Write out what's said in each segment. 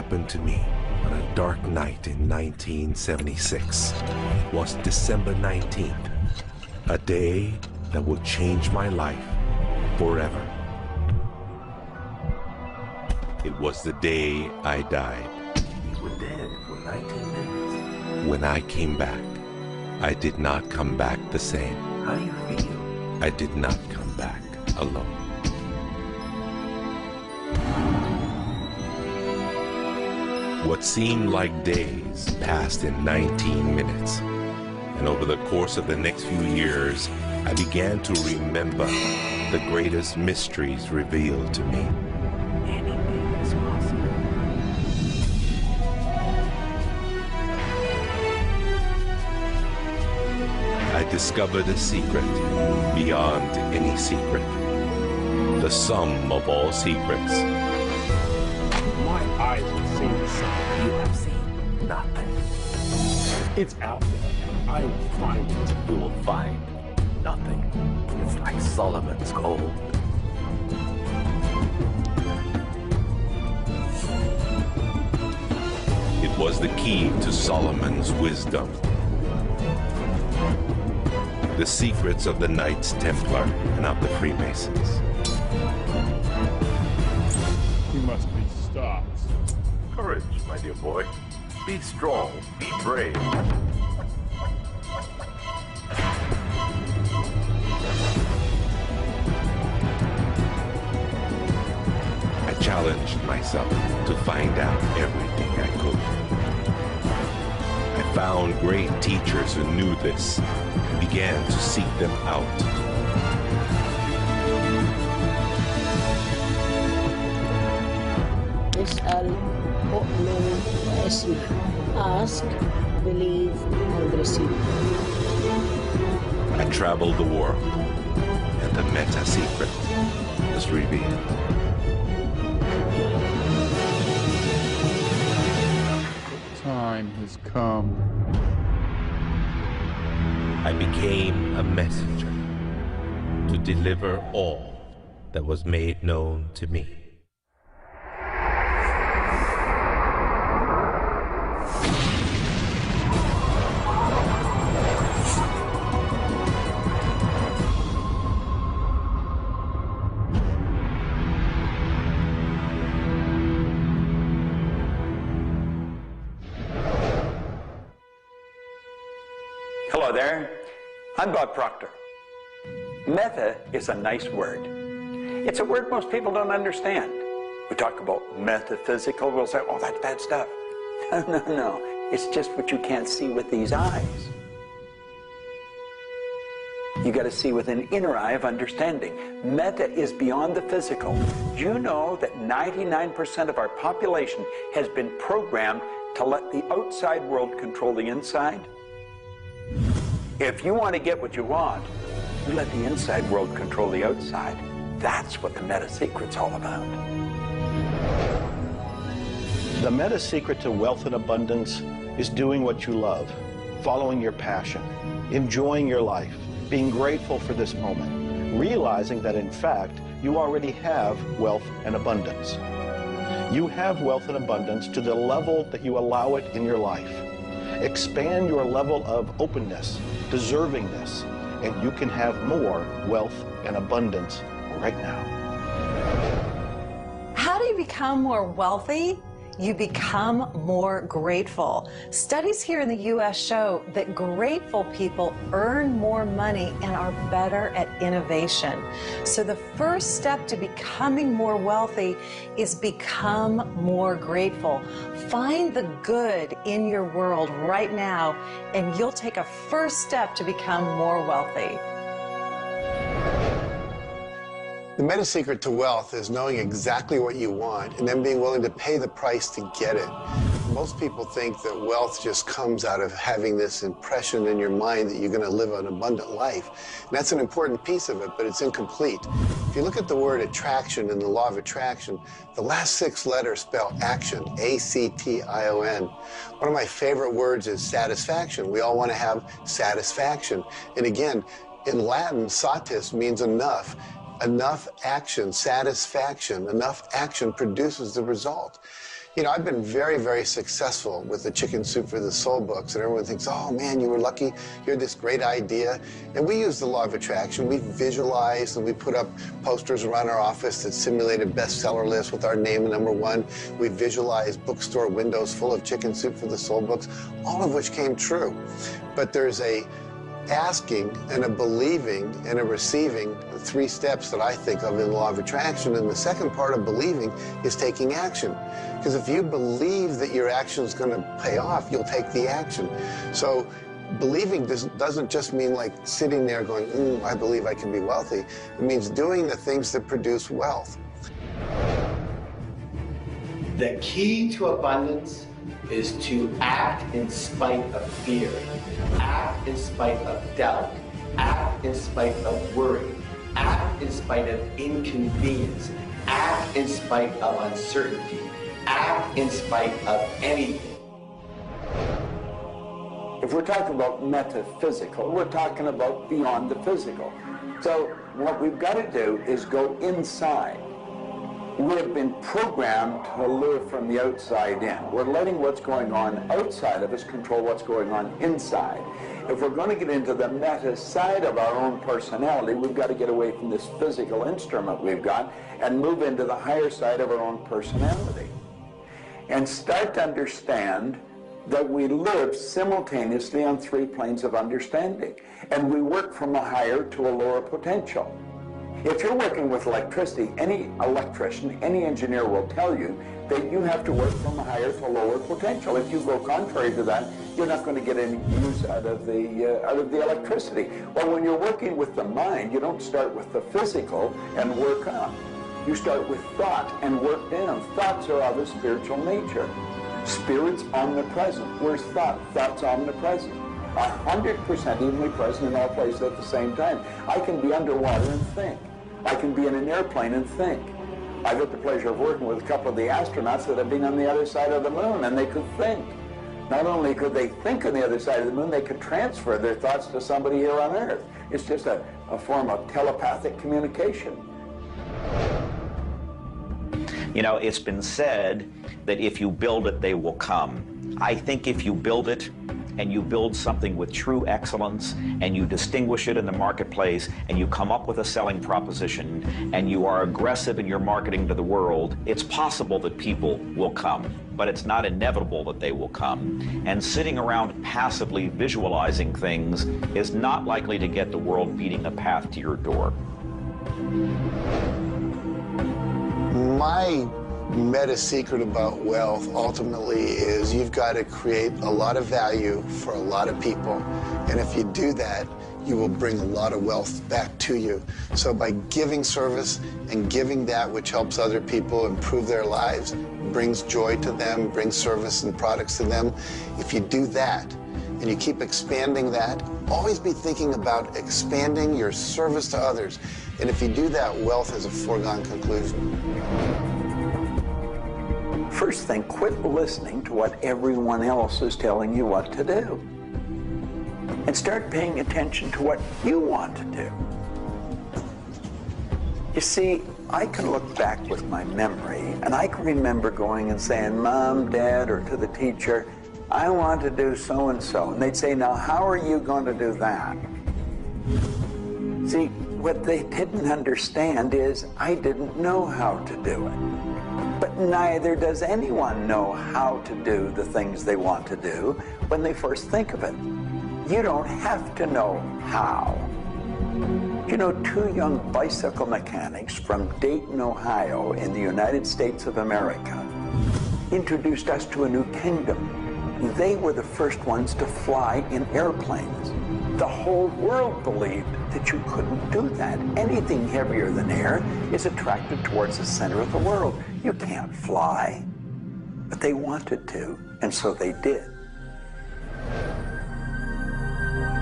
happened to me on a dark night in 1976 was December 19th, a day that would change my life forever. It was the day I died. You were dead for 19 minutes. When I came back, I did not come back the same. How do you feel? I did not come back alone. What seemed like days passed in 19 minutes. And over the course of the next few years, I began to remember the greatest mysteries revealed to me. Anything is possible. I discovered a secret beyond any secret. The sum of all secrets. My eyes have seen the sun. You have seen nothing. It's out there. I will find it. You will find nothing. It's like Solomon's gold. It was the key to Solomon's wisdom. The secrets of the Knights Templar and of the Freemasons. We must be stopped. Courage, my dear boy. Be strong, be brave. I challenged myself to find out everything I could. I found great teachers who knew this and began to seek them out. اسأل أؤمن واسمع. Ask, believe, and receive. I traveled the world, and the meta secret was revealed. Time has come. I became a messenger to deliver all that was made known to me. Hello there, I'm Bob Proctor. Meta is a nice word. It's a word most people don't understand. We talk about metaphysical, we'll say, oh, that's bad stuff. No, it's just what you can't see with these eyes. You got to see with an inner eye of understanding. Meta is beyond the physical. Do you know that 99% of our population has been programmed to let the outside world control the inside? If you want to get what you want, you let the inside world control the outside. That's what the meta secret's all about. The meta secret to wealth and abundance is doing what you love, following your passion, enjoying your life, being grateful for this moment, realizing that in fact you already have wealth and abundance. You have wealth and abundance to the level that you allow it in your life. Expand your level of openness, deservingness, and you can have more wealth and abundance right now. How do you become more wealthy? You become more grateful. Studies here in the U.S. show that grateful people earn more money and are better at innovation. So the first step to becoming more wealthy is become more grateful. Find the good in your world right now, and you'll take a first step to become more wealthy. The meta secret to wealth is knowing exactly what you want and then being willing to pay the price to get it. Most people think that wealth just comes out of having this impression in your mind that you're going to live an abundant life. And that's an important piece of it, but it's incomplete. If you look at the word attraction in the law of attraction, the last 6 letters spell action, A-C-T-I-O-N. One of my favorite words is satisfaction. We all want to have satisfaction. And again, in Latin, satis means enough. Enough action, satisfaction, enough action produces the result. You know, I've been very, very successful with the Chicken Soup for the Soul books, and everyone thinks, oh man, you were lucky, you had this great idea. And we use the law of attraction. We visualize and we put up posters around our office that simulated bestseller lists with our name #1. We visualize bookstore windows full of Chicken Soup for the Soul books, all of which came true. But there's a asking and a believing and a receiving, the 3 steps that I think of in the law of attraction. And the second part of believing is taking action. Because if you believe that your action is going to pay off, you'll take the action. So believing doesn't just mean like sitting there going, I believe I can be wealthy. It means doing the things that produce wealth. The key to abundance is to act in spite of fear, act in spite of doubt, act in spite of worry, act in spite of inconvenience, act in spite of uncertainty, act in spite of anything. If we're talking about metaphysical, we're talking about beyond the physical. So what we've got to do is go inside. We have been programmed to live from the outside in. We're letting what's going on outside of us control what's going on inside. If we're going to get into the meta side of our own personality, we've got to get away from this physical instrument we've got and move into the higher side of our own personality. And start to understand that we live simultaneously on 3 planes of understanding. And we work from a higher to a lower potential. If you're working with electricity, any electrician, any engineer will tell you that you have to work from a higher to a lower potential. If you go contrary to that, you're not going to get any use out of the electricity. Well, when you're working with the mind, you don't start with the physical and work up. You start with thought and work down. Thoughts are of a spiritual nature. Spirit's omnipresent. Where's thought? Thought's omnipresent. 100% evenly present in all places at the same time. I can be underwater and think. I can be in an airplane and think. I've had the pleasure of working with a couple of the astronauts that have been on the other side of the moon, and they could think. Not only could they think on the other side of the moon, they could transfer their thoughts to somebody here on Earth. It's just a form of telepathic communication. You know, it's been said that if you build it, they will come. I think if you build it, and you build something with true excellence, and you distinguish it in the marketplace, and you come up with a selling proposition, and you are aggressive in your marketing to the world, it's possible that people will come, but it's not inevitable that they will come. And sitting around passively visualizing things is not likely to get the world beating a path to your door. My meta secret about wealth ultimately is you've got to create a lot of value for a lot of people. And if you do that, you will bring a lot of wealth back to you. So by giving service and giving that which helps other people improve their lives, brings joy to them, brings service and products to them, if you do that and you keep expanding that, always be thinking about expanding your service to others. And if you do that, wealth is a foregone conclusion. First thing, quit listening to what everyone else is telling you what to do. And start paying attention to what you want to do. You see, I can look back with my memory, and I can remember going and saying, Mom, Dad, or to the teacher, I want to do so-and-so. And they'd say, now, how are you going to do that? See, what they didn't understand is I didn't know how to do it. But neither does anyone know how to do the things they want to do when they first think of it. You don't have to know how. You know, 2 young bicycle mechanics from Dayton, Ohio, in the United States of America, introduced us to a new kingdom. They were the first ones to fly in airplanes. The whole world believed that you couldn't do that. Anything heavier than air is attracted towards the center of the world. You can't fly. But they wanted to, and so they did.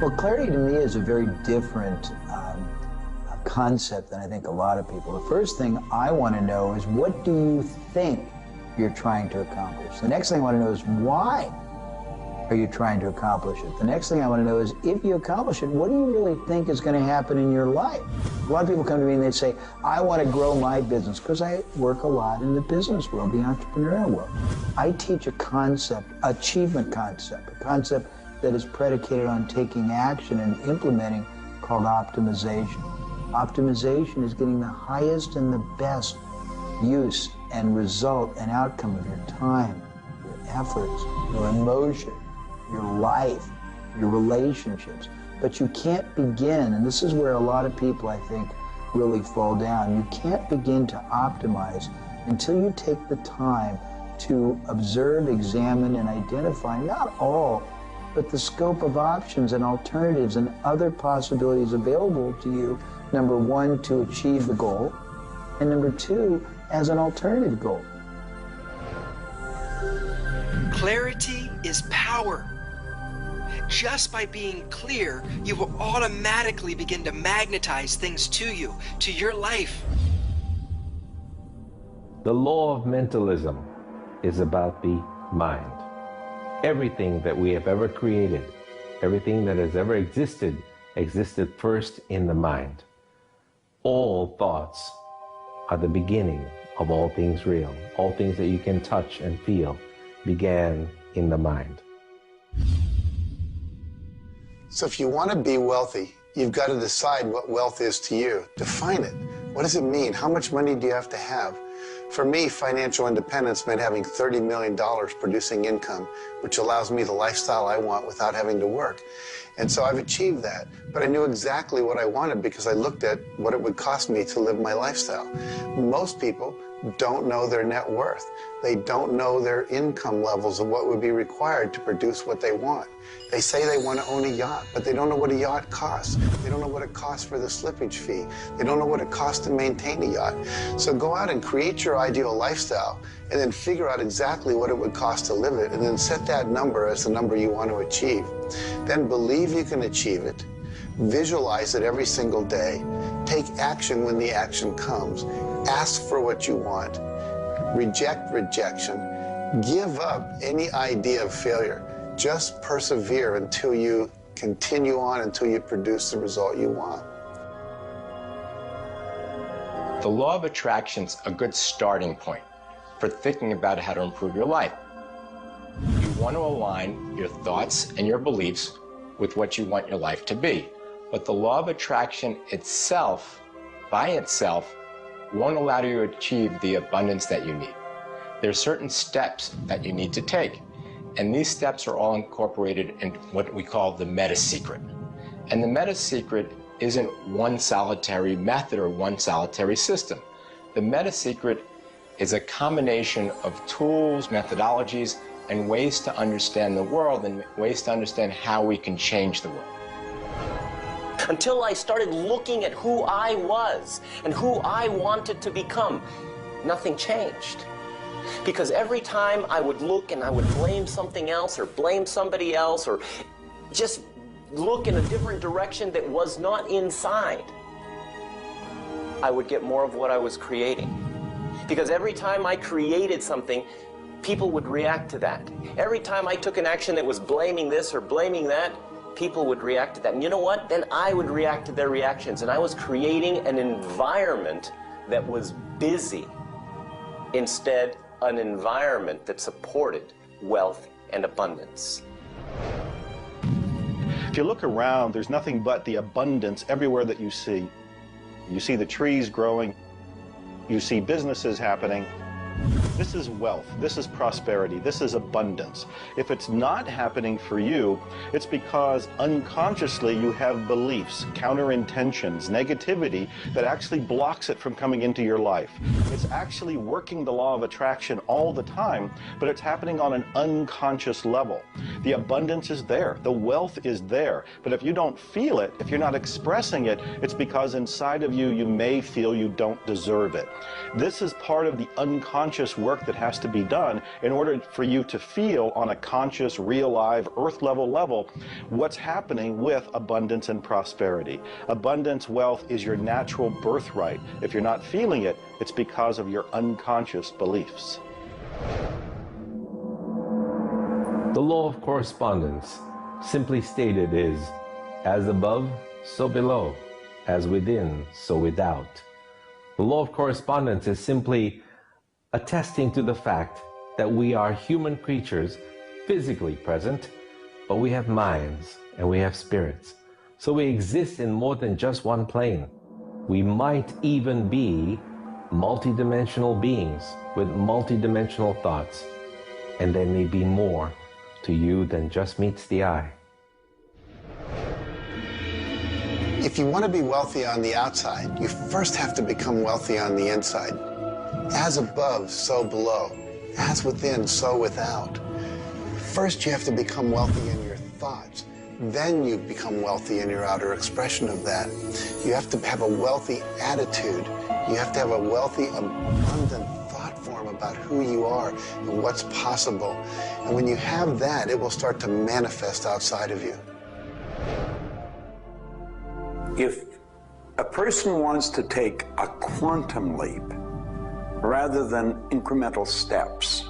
Well, clarity to me is a very different concept than I think a lot of people. The first thing I want to know is, what do you think you're trying to accomplish? The next thing I want to know is, why are you trying to accomplish it? The next thing I want to know is, if you accomplish it, what do you really think is going to happen in your life? A lot of people come to me and they say, I want to grow my business, because I work a lot in the business world, the entrepreneurial world. I teach a concept, achievement concept, a concept that is predicated on taking action and implementing, called optimization. Optimization is getting the highest and the best use and result and outcome of your time, your efforts, your emotion, your life, your relationships. But you can't begin, and this is where a lot of people, I think, really fall down. You can't begin to optimize until you take the time to observe, examine, and identify not all, but the scope of options and alternatives and other possibilities available to you, number one, to achieve the goal, and number two, as an alternative goal. Clarity is power. Just by being clear, you will automatically begin to magnetize things to you, to your life. The law of mentalism is about the mind. Everything that we have ever created, everything that has ever existed, existed first in the mind. All thoughts are the beginning of all things real. All things that you can touch and feel began in the mind. So if you want to be wealthy, you've got to decide what wealth is to you. Define it. What does it mean? How much money do you have to have? For me, financial independence meant having $30 million producing income, which allows me the lifestyle I want without having to work. And so I've achieved that. But I knew exactly what I wanted because I looked at what it would cost me to live my lifestyle. Most people don't know their net worth. They don't know their income levels of what would be required to produce what they want. They say they want to own a yacht, but they don't know what a yacht costs. They don't know what it costs for the slippage fee. They don't know what it costs to maintain a yacht. So go out and create your ideal lifestyle and then figure out exactly what it would cost to live it, and then set that number as the number you want to achieve. Then believe you can achieve it. Visualize it every single day. Take action when the action comes. Ask for what you want. Reject rejection. Give up any idea of failure. Just persevere until you continue on, until you produce the result you want. The law of attraction's a good starting point for thinking about how to improve your life. You want to align your thoughts and your beliefs with what you want your life to be. But the law of attraction itself, by itself, won't allow you to achieve the abundance that you need. There are certain steps that you need to take, and these steps are all incorporated in what we call the meta secret. And the meta secret isn't one solitary method or one solitary system. The meta secret is a combination of tools, methodologies, and ways to understand the world and ways to understand how we can change the world. Until I started looking at who I was and who I wanted to become, nothing changed. Because every time I would look and I would blame something else or blame somebody else or just look in a different direction that was not inside, I would get more of what I was creating. Because every time I created something, people would react to that. Every time I took an action that was blaming this or blaming that, people would react to that. And you know what? Then I would react to their reactions. And I was creating an environment that was busy. Instead, an environment that supported wealth and abundance. If you look around, there's nothing but the abundance everywhere that you see. You see the trees growing. You see businesses happening. This is wealth, this is prosperity, this is abundance. If it's not happening for you, it's because unconsciously you have beliefs, counter-intentions, negativity that actually blocks it from coming into your life. It's actually working the law of attraction all the time, but it's happening on an unconscious level. The abundance is there, the wealth is there, but if you don't feel it, if you're not expressing it, it's because inside of you, you may feel you don't deserve it. This is part of the unconscious work that has to be done in order for you to feel on a conscious, real, live, earth level what's happening with abundance and prosperity. Abundance, wealth is your natural birthright. If you're not feeling it, it's because of your unconscious beliefs. The law of correspondence, simply stated, is as above, so below, as within, so without. The law of correspondence is simply attesting to the fact that we are human creatures physically present, but we have minds and we have spirits. So we exist in more than just one plane. We might even be multidimensional beings with multidimensional thoughts, and there may be more to you than just meets the eye. If you want to be wealthy on the outside, you first have to become wealthy on the inside. As above, so below. As within, so without. First, you have to become wealthy in your thoughts. Then you become wealthy in your outer expression of that. You have to have a wealthy attitude. You have to have a wealthy, abundant thought form about who you are and what's possible. And when you have that, it will start to manifest outside of you. If a person wants to take a quantum leap rather than incremental steps,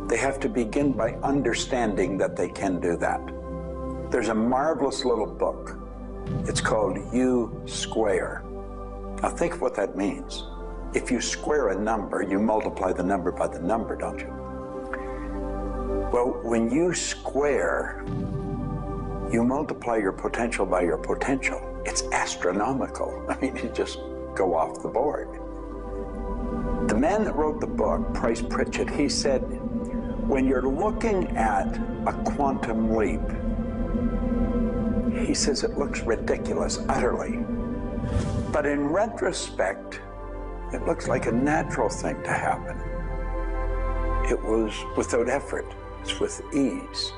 they have to begin by understanding that they can do that. There's a marvelous little book. It's called U Square. Now think of what that means. If you square a number, you multiply the number by the number, don't you? Well, when you square, you multiply your potential by your potential. It's astronomical. I mean, you just go off the board. The man that wrote the book, Price Pritchett, he said, when you're looking at a quantum leap, he says it looks ridiculous, utterly. But in retrospect, it looks like a natural thing to happen. It was without effort. It's with ease.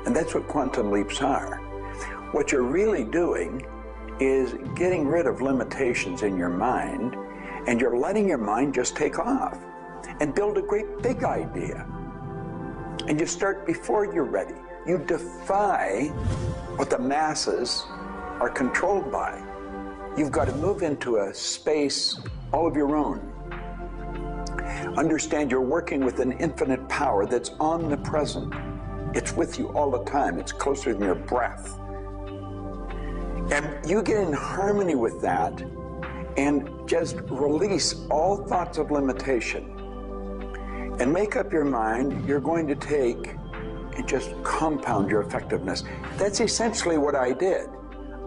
And that's what quantum leaps are. What you're really doing is getting rid of limitations in your mind, and you're letting your mind just take off and build a great big idea. And you start before you're ready. You defy what the masses are controlled by. You've got to move into a space all of your own. Understand you're working with an infinite power that's omnipresent. It's with you all the time. It's closer than your breath. And you get in harmony with that and just release all thoughts of limitation and make up your mind you're going to take and just compound your effectiveness. That's essentially what I did.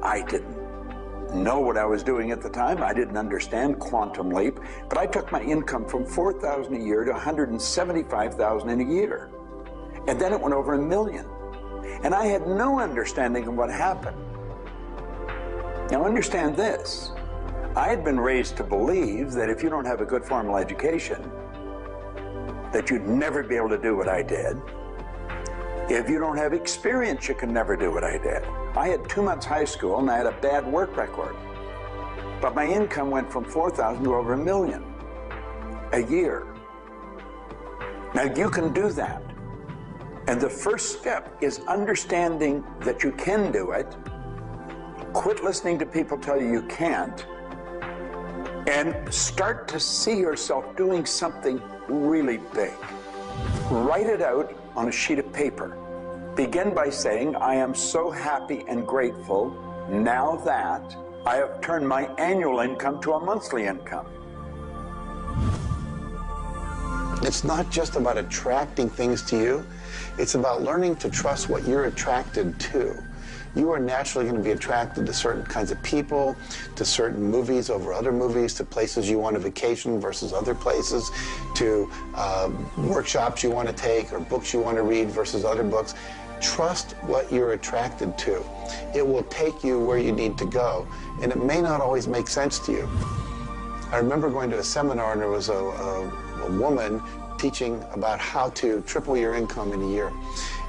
I didn't know what I was doing at the time. I didn't understand quantum leap, but I took my income from $4,000 a year to $175,000 in a year. And then it went over $1 million. And I had no understanding of what happened. Now understand this. I had been raised to believe that if you don't have a good formal education, that you'd never be able to do what I did. If you don't have experience, you can never do what I did. I had 2 months high school and I had a bad work record. But my income went from $4,000 to over $1 million a year. Now you can do that. And the first step is understanding that you can do it. Quit listening to people tell you you can't. And start to see yourself doing something really big. Write it out on a sheet of paper. Begin by saying, I am so happy and grateful now that I have turned my annual income to a monthly income. It's not just about attracting things to you. It's about learning to trust what you're attracted to. You are naturally going to be attracted to certain kinds of people, to certain movies over other movies, to places you want to vacation versus other places, to workshops you want to take or books you want to read versus other books. Trust what you're attracted to. It will take you where you need to go, and it may not always make sense to you. I remember going to a seminar, and there was a woman teaching about how to triple your income in a year.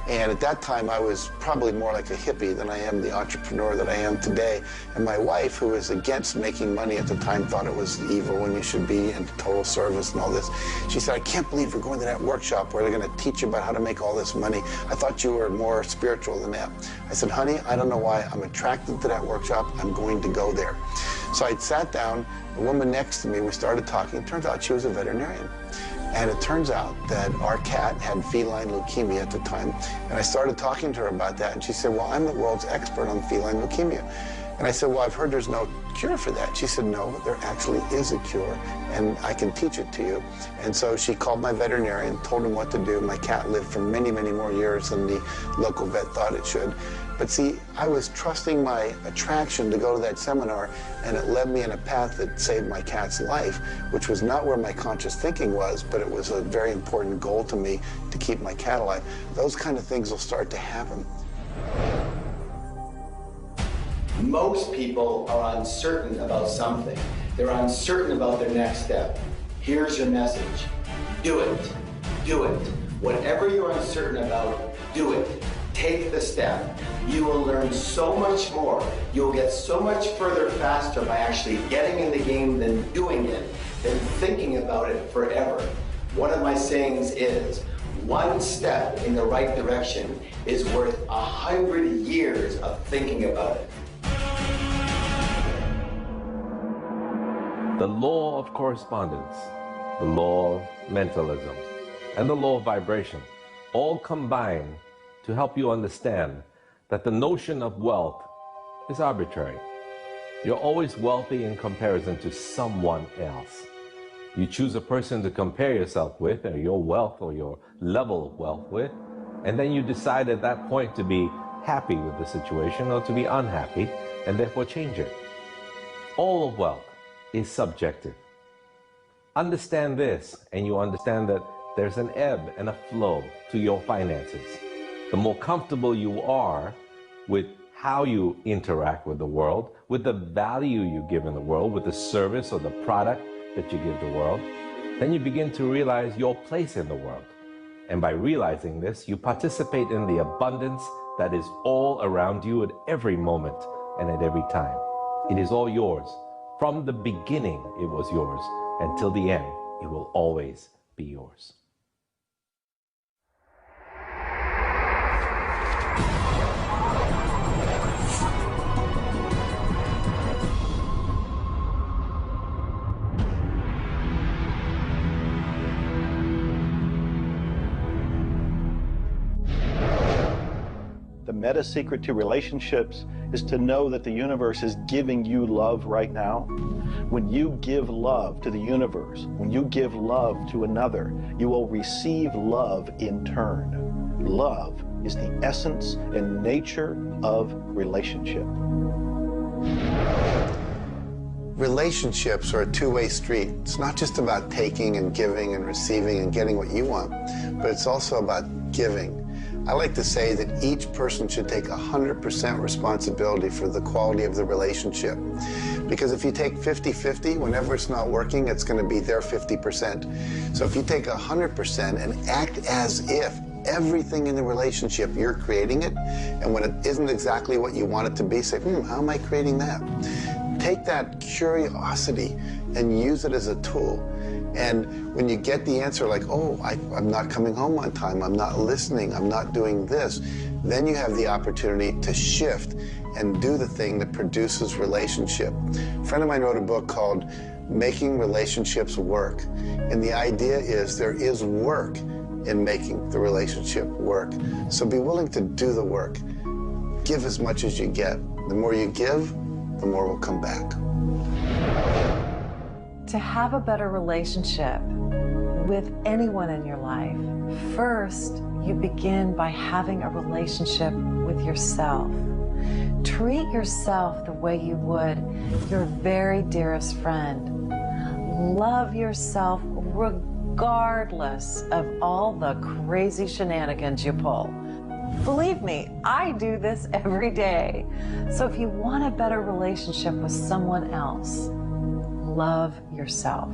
And at that time, I was probably more like a hippie than I am the entrepreneur that I am today. And my wife, who was against making money at the time, thought it was evil when you should be in total service and all this. She said, I can't believe you're going to that workshop where they're going to teach you about how to make all this money. I thought you were more spiritual than that. I said, honey, I don't know why. I'm attracted to that workshop. I'm going to go there. So I sat down, the woman next to me, we started talking. It turns out she was a veterinarian. And it turns out that our cat had feline leukemia at the time. And I started talking to her about that. And she said, well, I'm the world's expert on feline leukemia. And I said, well, I've heard there's no cure for that. She said, no, there actually is a cure, and I can teach it to you. And so she called my veterinarian, told him what to do. My cat lived for many, many more years than the local vet thought it should. But see, I was trusting my attraction to go to that seminar, and it led me in a path that saved my cat's life, which was not where my conscious thinking was, but it was a very important goal to me to keep my cat alive. Those kind of things will start to happen. Most people are uncertain about something. They're uncertain about their next step. Here's your message. Do it. Do it. Whatever you're uncertain about, do it. Take the step. You will learn so much more. You'll get so much further faster by actually getting in the game than doing it, than thinking about it forever. One of my sayings is, one step in the right direction is worth 100 years of thinking about it. The law of correspondence, the law of mentalism, and the law of vibration all combine to help you understand that the notion of wealth is arbitrary. You're always wealthy in comparison to someone else. You choose a person to compare yourself with, or your wealth or your level of wealth with, and then you decide at that point to be happy with the situation or to be unhappy, and therefore change it. All of wealth is subjective. Understand this, and you understand that there's an ebb and a flow to your finances. The more comfortable you are with how you interact with the world, with the value you give in the world, with the service or the product that you give the world, then you begin to realize your place in the world. And by realizing this, you participate in the abundance that is all around you at every moment and at every time. It is all yours. From the beginning, it was yours. Until the end, it will always be yours. The meta secret to relationships is to know that the universe is giving you love right now. When you give love to the universe, when you give love to another, you will receive love in turn. Love is the essence and nature of relationship. Relationships are a two-way street. It's not just about taking and giving and receiving and getting what you want, but it's also about giving. I like to say that each person should take 100% responsibility for the quality of the relationship. Because if you take 50-50, whenever it's not working, it's going to be their 50%. So if you take 100% and act as if everything in the relationship, you're creating it, and when it isn't exactly what you want it to be, say, how am I creating that? Take that curiosity and use it as a tool. And when you get the answer like, oh, I'm not coming home on time, I'm not listening, I'm not doing this, then you have the opportunity to shift and do the thing that produces relationship. A friend of mine wrote a book called Making Relationships Work. And the idea is there is work in making the relationship work. So be willing to do the work. Give as much as you get. The more you give, the more will come back. To have a better relationship with anyone in your life, first you begin by having a relationship with yourself. Treat yourself the way you would your very dearest friend. Love yourself regardless of all the crazy shenanigans you pull. Believe me, I do this every day. So if you want a better relationship with someone else, love yourself.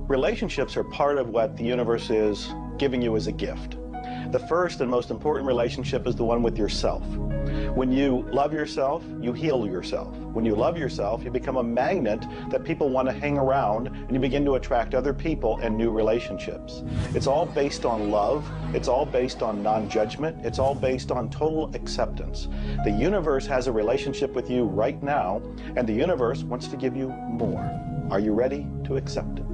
Relationships are part of what the universe is giving you as a gift. The first and most important relationship is the one with yourself. When you love yourself, you heal yourself. When you love yourself, you become a magnet that people want to hang around, and you begin to attract other people and new relationships. It's all based on love. It's all based on non-judgment. It's all based on total acceptance. The universe has a relationship with you right now, and the universe wants to give you more. Are you ready to accept it?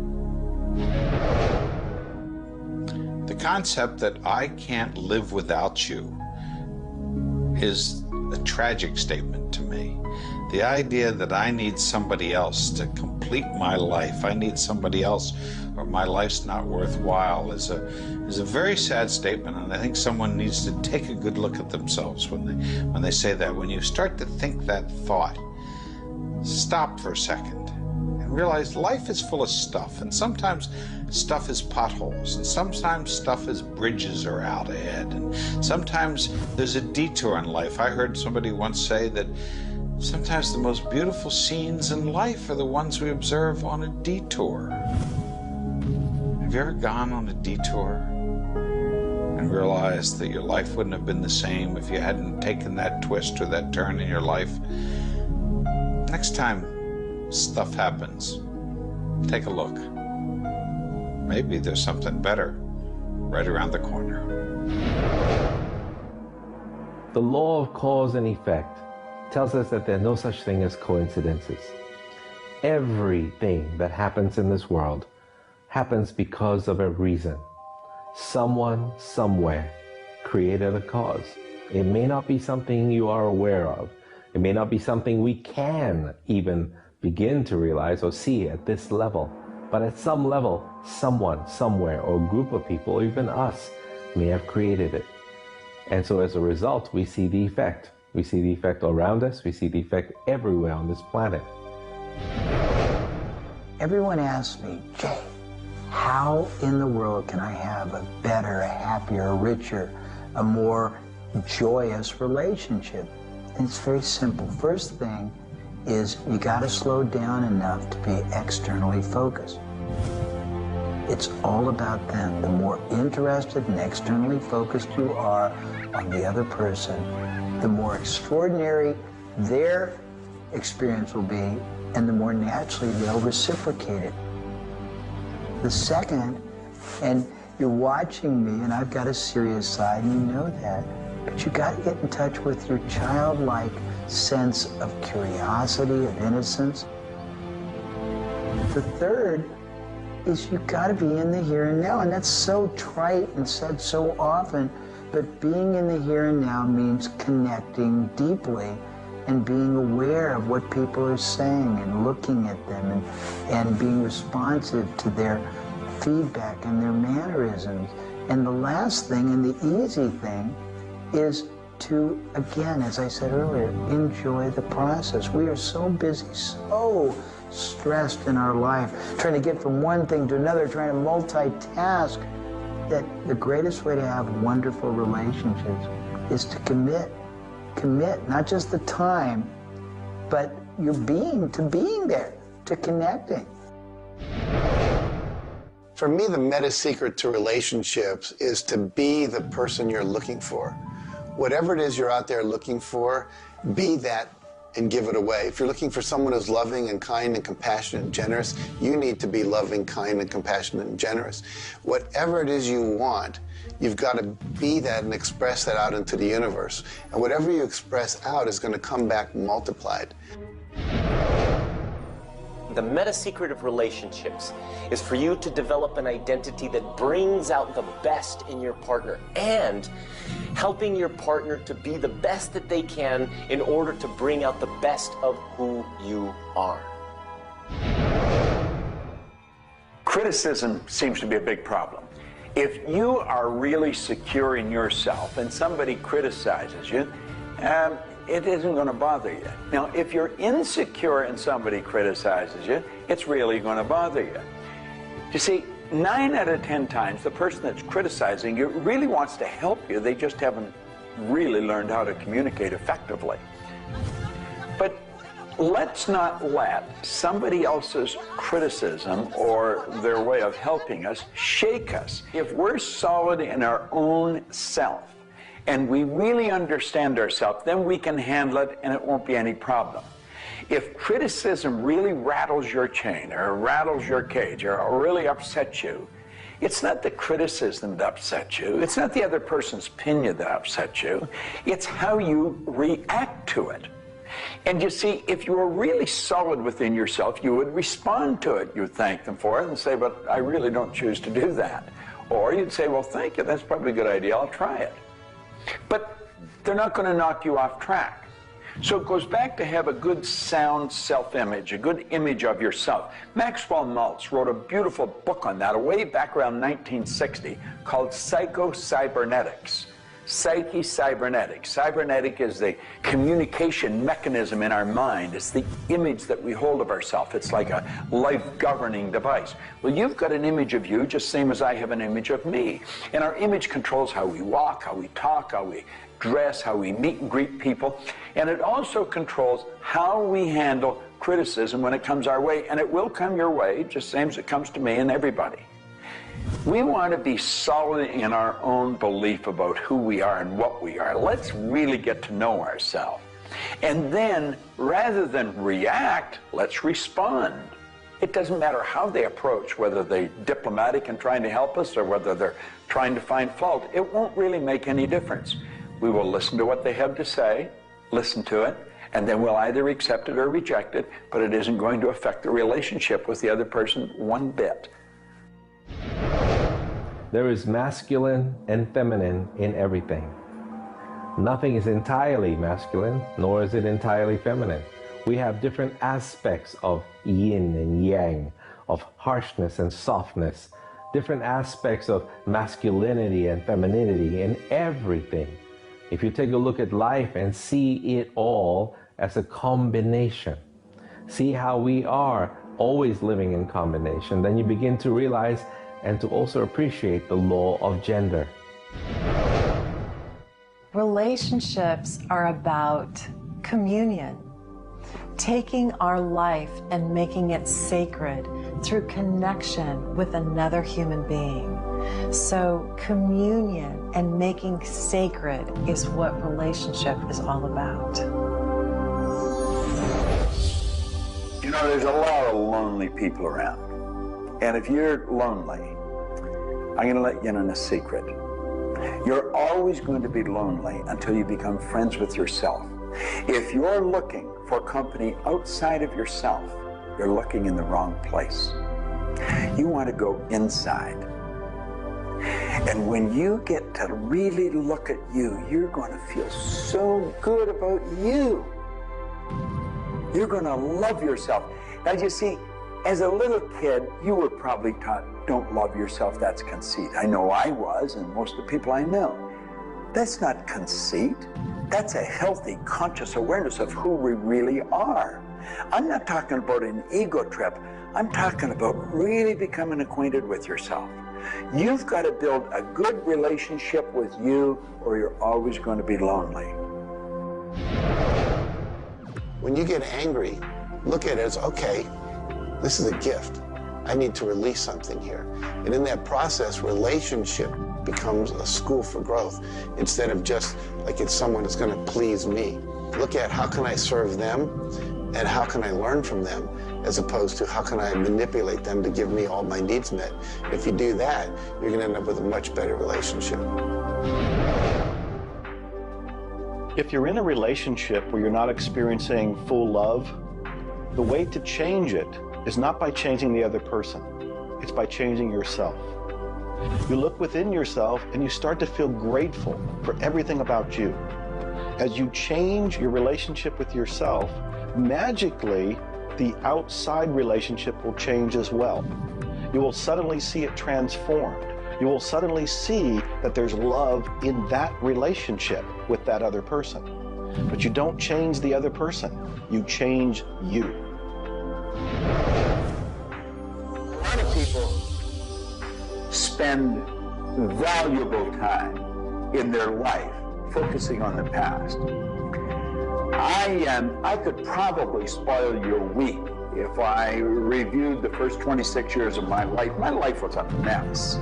The concept that I can't live without you is a tragic statement to me. The idea that I need somebody else to complete my life, I need somebody else or my life's not worthwhile is a very sad statement, and I think someone needs to take a good look at themselves when they say that. When you start to think that thought, stop for a second and realize life is full of stuff, and sometimes stuff is potholes, and sometimes stuff is bridges are out ahead, and sometimes there's a detour in life. I heard somebody once say that sometimes the most beautiful scenes in life are the ones we observe on a detour. Have you ever gone on a detour and realized that your life wouldn't have been the same if you hadn't taken that twist or that turn in your life? Next time stuff happens, take a look. Maybe there's something better right around the corner. The law of cause and effect tells us that there's no such thing as coincidences. Everything that happens in this world happens because of a reason. Someone, somewhere, created a cause. It may not be something you are aware of. It may not be something we can even begin to realize or see at this level. But at some level, someone, somewhere, or a group of people, or even us, may have created it. And so as a result, we see the effect. We see the effect around us. We see the effect everywhere on this planet. Everyone asks me, Jay, how in the world can I have a better, a happier, a richer, a more joyous relationship? And it's very simple. First thing is you got to slow down enough to be externally focused. It's all about them. The more interested and externally focused you are on the other person, the more extraordinary their experience will be, and the more naturally they'll reciprocate it. The second, and you're watching me, and I've got a serious side, and you know that, but you got to get in touch with your childlike sense of curiosity, of innocence. The third is you got to be in the here and now, and that's so trite and said so often, but being in the here and now means connecting deeply and being aware of what people are saying and looking at them and being responsive to their feedback and their mannerisms. And the last thing, and the easy thing, is to, again, as I said earlier, enjoy the process. We are so busy, so stressed in our life, trying to get from one thing to another, trying to multitask, that the greatest way to have wonderful relationships is to commit. Commit, not just the time, but your being, to being there, to connecting. For me, the meta secret to relationships is to be the person you're looking for. Whatever it is you're out there looking for, be that and give it away. If you're looking for someone who's loving and kind and compassionate and generous, you need to be loving, kind, and compassionate and generous. Whatever it is you want, you've got to be that and express that out into the universe. And whatever you express out is going to come back multiplied. The meta secret of relationships is for you to develop an identity that brings out the best in your partner and helping your partner to be the best that they can in order to bring out the best of who you are. Criticism seems to be a big problem. If you are really secure in yourself and somebody criticizes you, it isn't going to bother you. Now, if you're insecure and somebody criticizes you, it's really going to bother you. You see, 9 out of 10 times, the person that's criticizing you really wants to help you. They just haven't really learned how to communicate effectively. But let's not let somebody else's criticism or their way of helping us shake us. If we're solid in our own self, and we really understand ourselves, then we can handle it and it won't be any problem. If criticism really rattles your chain or rattles your cage or really upsets you, it's not the criticism that upsets you. It's not the other person's opinion that upsets you. It's how you react to it. And you see, if you were really solid within yourself, you would respond to it. You would thank them for it and say, but I really don't choose to do that. Or you'd say, well, thank you, that's probably a good idea, I'll try it. But they're not going to knock you off track. So it goes back to have a good, sound self-image, a good image of yourself. Maxwell Maltz wrote a beautiful book on that way back around 1960 called Psycho-Cybernetics. Psyche-Cybernetic. Cybernetic is the communication mechanism in our mind. It's the image that we hold of ourselves. It's like a life-governing device. Well, you've got an image of you just same as I have an image of me. And our image controls how we walk, how we talk, how we dress, how we meet and greet people. And it also controls how we handle criticism when it comes our way. And it will come your way, just same as it comes to me and everybody. We want to be solid in our own belief about who we are and what we are. Let's really get to know ourselves. And then, rather than react, let's respond. It doesn't matter how they approach, whether they're diplomatic and trying to help us or whether they're trying to find fault. It won't really make any difference. We will listen to what they have to say, listen to it, and then we'll either accept it or reject it, but it isn't going to affect the relationship with the other person one bit. There is masculine and feminine in everything. Nothing is entirely masculine, nor is it entirely feminine. We have different aspects of yin and yang, of harshness and softness, different aspects of masculinity and femininity in everything. If you take a look at life and see it all as a combination, see how we are always living in combination, then you begin to realize and to also appreciate the law of gender. Relationships are about communion, taking our life and making it sacred through connection with another human being. So communion and making sacred is what relationship is all about. You know, there's a lot of lonely people around. And if you're lonely, I'm going to let you in on a secret. You're always going to be lonely until you become friends with yourself. If you're looking for company outside of yourself, you're looking in the wrong place. You want to go inside. And when you get to really look at you, you're going to feel so good about you. You're going to love yourself. Now, you see, as a little kid, you were probably taught, don't love yourself, that's conceit. I know I was, and most of the people I know. That's not conceit. That's a healthy, conscious awareness of who we really are. I'm not talking about an ego trip. I'm talking about really becoming acquainted with yourself. You've got to build a good relationship with you, or you're always going to be lonely. When you get angry, look at it as, okay, this is a gift. I need to release something here. And in that process, relationship becomes a school for growth instead of just like it's someone that's going to please me. Look at how can I serve them and how can I learn from them, as opposed to how can I manipulate them to give me all my needs met. If you do that, you're going to end up with a much better relationship. If you're in a relationship where you're not experiencing full love, the way to change it is not by changing the other person. It's by changing yourself. You look within yourself and you start to feel grateful for everything about you. As you change your relationship with yourself, magically, the outside relationship will change as well. You will suddenly see it transformed. You will suddenly see that there's love in that relationship with that other person. But you don't change the other person. You change you. A lot of people spend valuable time in their life focusing on the past. I could probably spoil your week if I reviewed the first 26 years of my life. My life was a mess.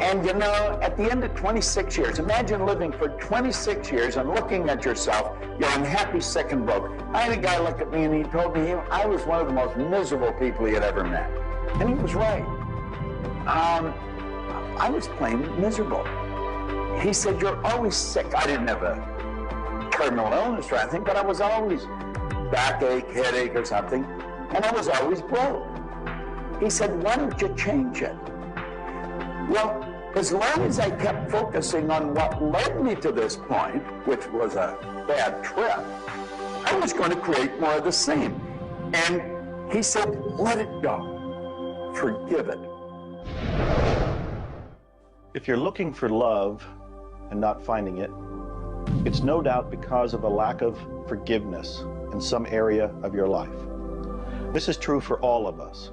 And you know, at the end of 26 years, imagine living for 26 years and looking at yourself, you're unhappy, sick, and broke. I had a guy look at me and he told me I was one of the most miserable people he had ever met. And he was right. I was plain miserable. He said, you're always sick. I didn't have a terminal illness or anything, but I was always backache, headache or something, and I was always broke. He said, why don't you change it? Well, as long as I kept focusing on what led me to this point, which was a bad trip, I was going to create more of the same. And he said, let it go. Forgive it. If you're looking for love and not finding it, it's no doubt because of a lack of forgiveness in some area of your life. This is true for all of us.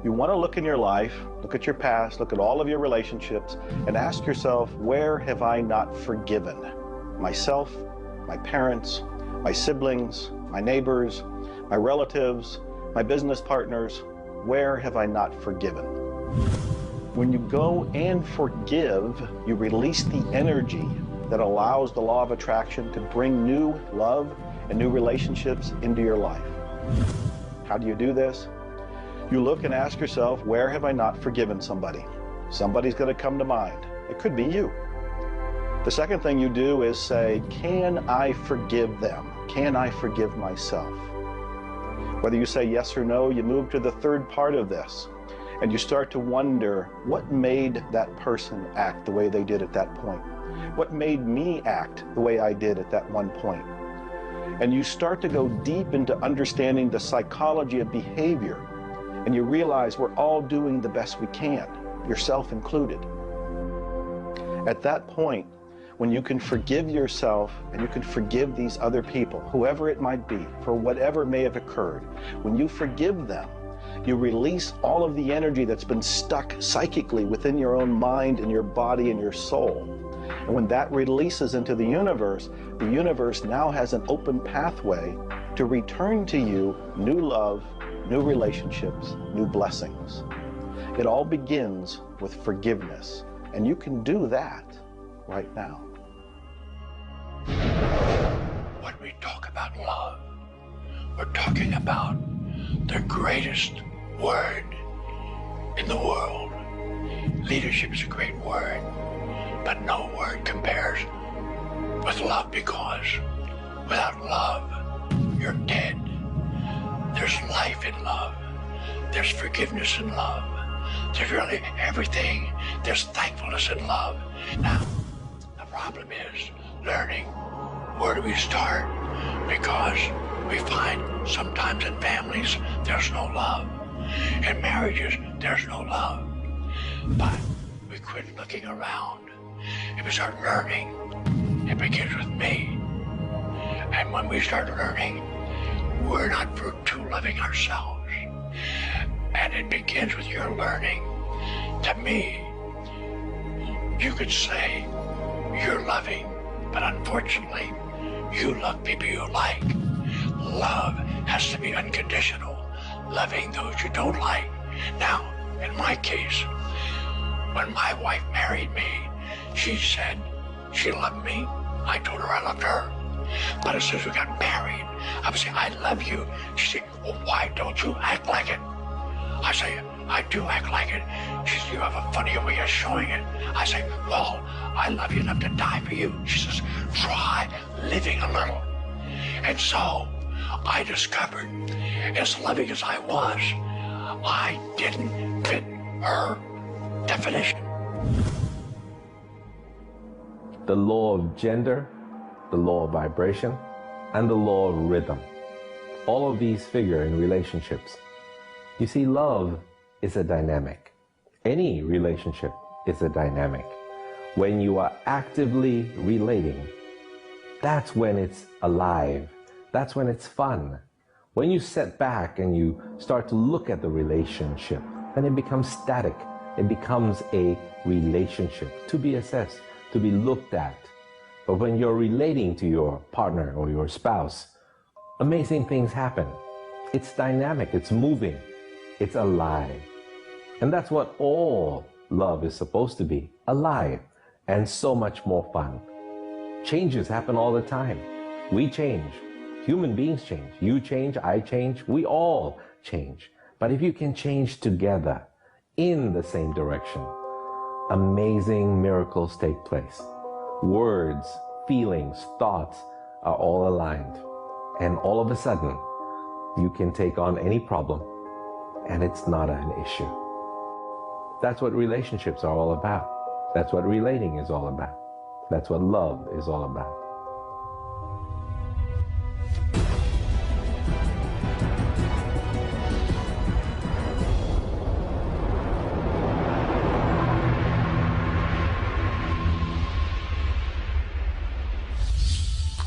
You want to look in your life, look at your past, look at all of your relationships, and ask yourself, where have I not forgiven? Myself, my parents, my siblings, my neighbors, my relatives, my business partners, where have I not forgiven? When you go and forgive, you release the energy that allows the law of attraction to bring new love and new relationships into your life. How do you do this? You look and ask yourself, where have I not forgiven somebody? Somebody's going to come to mind. It could be you. The second thing you do is say, can I forgive them? Can I forgive myself? Whether you say yes or no, you move to the third part of this, and you start to wonder, what made that person act the way they did at that point? What made me act the way I did at that one point? And you start to go deep into understanding the psychology of behavior, and you realize we're all doing the best we can, yourself included. At that point, when you can forgive yourself and you can forgive these other people, whoever it might be, for whatever may have occurred, when you forgive them, you release all of the energy that's been stuck psychically within your own mind and your body and your soul. And when that releases into the universe now has an open pathway to return to you new love, new relationships, new blessings. It all begins with forgiveness, and you can do that right now. When we talk about love, we're talking about the greatest word in the world. Leadership is a great word, but no word compares with love, because without love, you're dead. There's life in love. There's forgiveness in love. There's really everything. There's thankfulness in love. Now, the problem is learning, where do we start? Because we find sometimes in families there's no love. In marriages there's no love. But we quit looking around and we start learning. It begins with me. And when we start learning, we're not too loving ourselves. And it begins with your learning. To me, you could say you're loving, but unfortunately, you love people you like. Love has to be unconditional, loving those you don't like. Now, in my case, when my wife married me, she said she loved me. I told her I loved her. But as soon as we got married, I would say, I love you. She said, well, why don't you act like it? I say, I do act like it. She says, you have a funny way of showing it. I say, well, I love you enough to die for you. She says, try living a little. And so I discovered, as loving as I was, I didn't fit her definition. The law of gender, the law of vibration, and the law of rhythm. All of these figure in relationships. You see, love is a dynamic. Any relationship is a dynamic. When you are actively relating, that's when it's alive. That's when it's fun. When you sit back and you start to look at the relationship, then it becomes static. It becomes a relationship to be assessed, to be looked at. But when you're relating to your partner or your spouse, amazing things happen. It's dynamic, it's moving, it's alive. And that's what all love is supposed to be, alive, and so much more fun. Changes happen all the time. We change. Human beings change. You change, I change, we all change. But if you can change together in the same direction, amazing miracles take place. Words, feelings, thoughts are all aligned. And all of a sudden, you can take on any problem and it's not an issue. That's what relationships are all about. That's what relating is all about. That's what love is all about.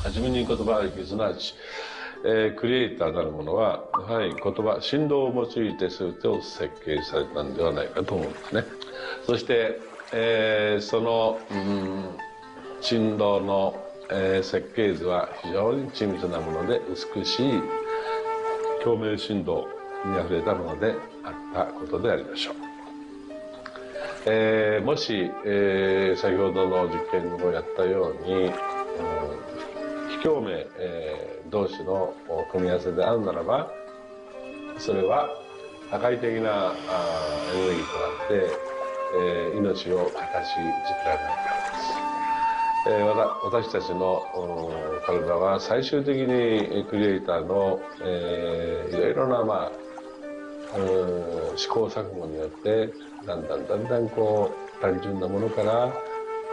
はじめに言葉ありき、すなわち、クリエイターなるものは、やはり言葉、振動を用いて全てを設計されたんではないかと思うんですね。そして、その、振動の、設計図は非常に緻密なもので美しい共鳴振動にあふれたものであったことでありましょう。もし、先ほどの実験にもやったように、非共鳴、同士の組み合わせであるならば、それは破壊的なエネルギーとなって、命を形作られないからです。私たちの体は最終的にクリエイターの、いろいろな、試行錯誤によってだんだんこう単純なものから、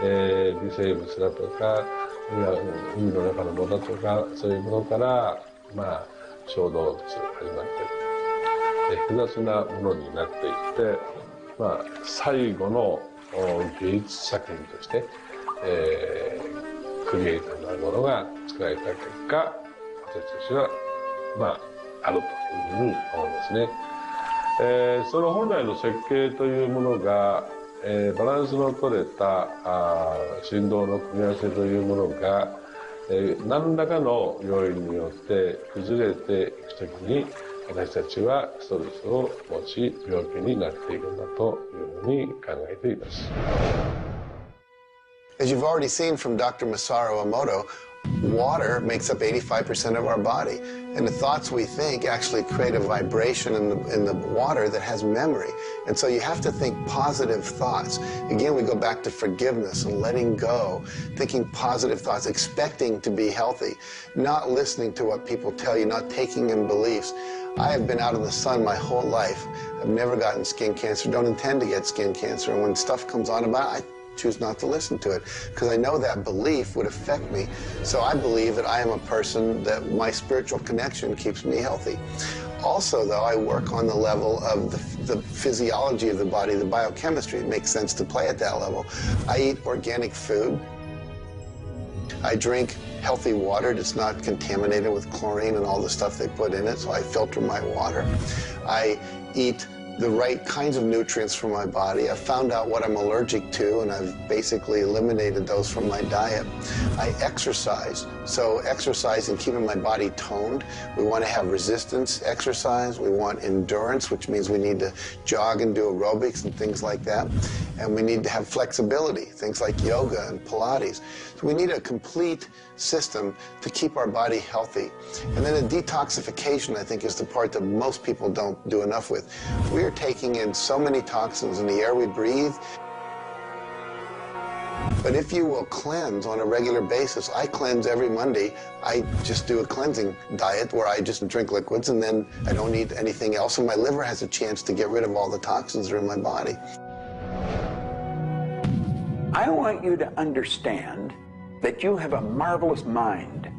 微生物だとか海の中のものとかそういうものから、小動物始まって複雑なものになっていって、最後の芸術作品として、クリエイターなるものが作られた結果、私たちはあるというふうに思うんですね。その本来の設計というものが、バランスの取れた振動の組み合わせというものが、何らかの要因によって崩れていくときに、私たちはストレスを持ち病気になっているんだというふうに考えています。As you've already seen from Dr. Masaru Emoto, water makes up 85% of our body. And the thoughts we think actually create a vibration in the water that has memory. And so you have to think positive thoughts. Again, we go back to forgiveness and letting go, thinking positive thoughts, expecting to be healthy, not listening to what people tell you, not taking in beliefs. I have been out in the sun my whole life. I've never gotten skin cancer, don't intend to get skin cancer. And when stuff comes on about it, I choose not to listen to it because I know that belief would affect me. So I believe that I am a person that my spiritual connection keeps me healthy. Also, though, I work on the level of the physiology of the body, the biochemistry. It makes sense to play at that level. I eat organic food. I drink healthy water that's not contaminated with chlorine and all the stuff they put in it, so I filter my water. I eat the right kinds of nutrients for my body. I've found out what I'm allergic to, and I've basically eliminated those from my diet. I exercise, so exercise and keeping my body toned. We want to have resistance exercise. We want endurance, which means we need to jog and do aerobics and things like that. And we need to have flexibility, things like yoga and Pilates. So we need a complete system to keep our body healthy. And then the detoxification, I think, is the part that most people don't do enough with. We are taking in so many toxins in the air we breathe. But if you will cleanse on a regular basis, I cleanse every Monday. I just do a cleansing diet where I just drink liquids and then I don't eat anything else, and my liver has a chance to get rid of all the toxins that are in my body. I want you to understand that you have a marvelous mind,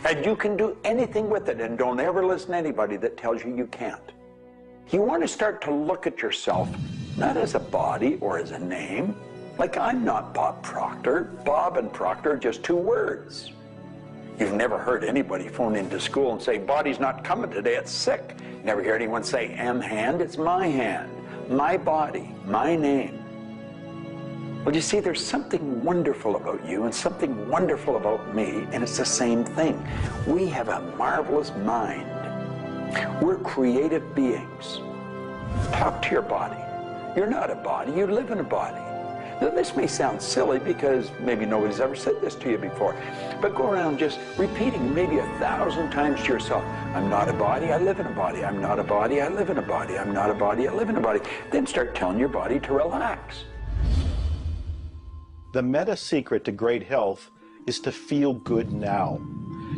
and you can do anything with it, and don't ever listen to anybody that tells you you can't. You want to start to look at yourself not as a body or as a name. Like, I'm not Bob Proctor. Bob and Proctor are just two words. You've never heard anybody phone into school and say, body's not coming today, it's sick. Never hear anyone say, hand, it's my hand, my body, my name. Well, you see, there's something wonderful about you and something wonderful about me, and it's the same thing. We have a marvelous mind. We're creative beings. Talk to your body. You're not a body, you live in a body. Now, this may sound silly because maybe nobody's ever said this to you before, but go around just repeating maybe 1,000 times to yourself, I'm not a body, I live in a body. I'm not a body, I live in a body. I'm not a body, I live in a body. Then start telling your body to relax. The meta secret to great health is to feel good now.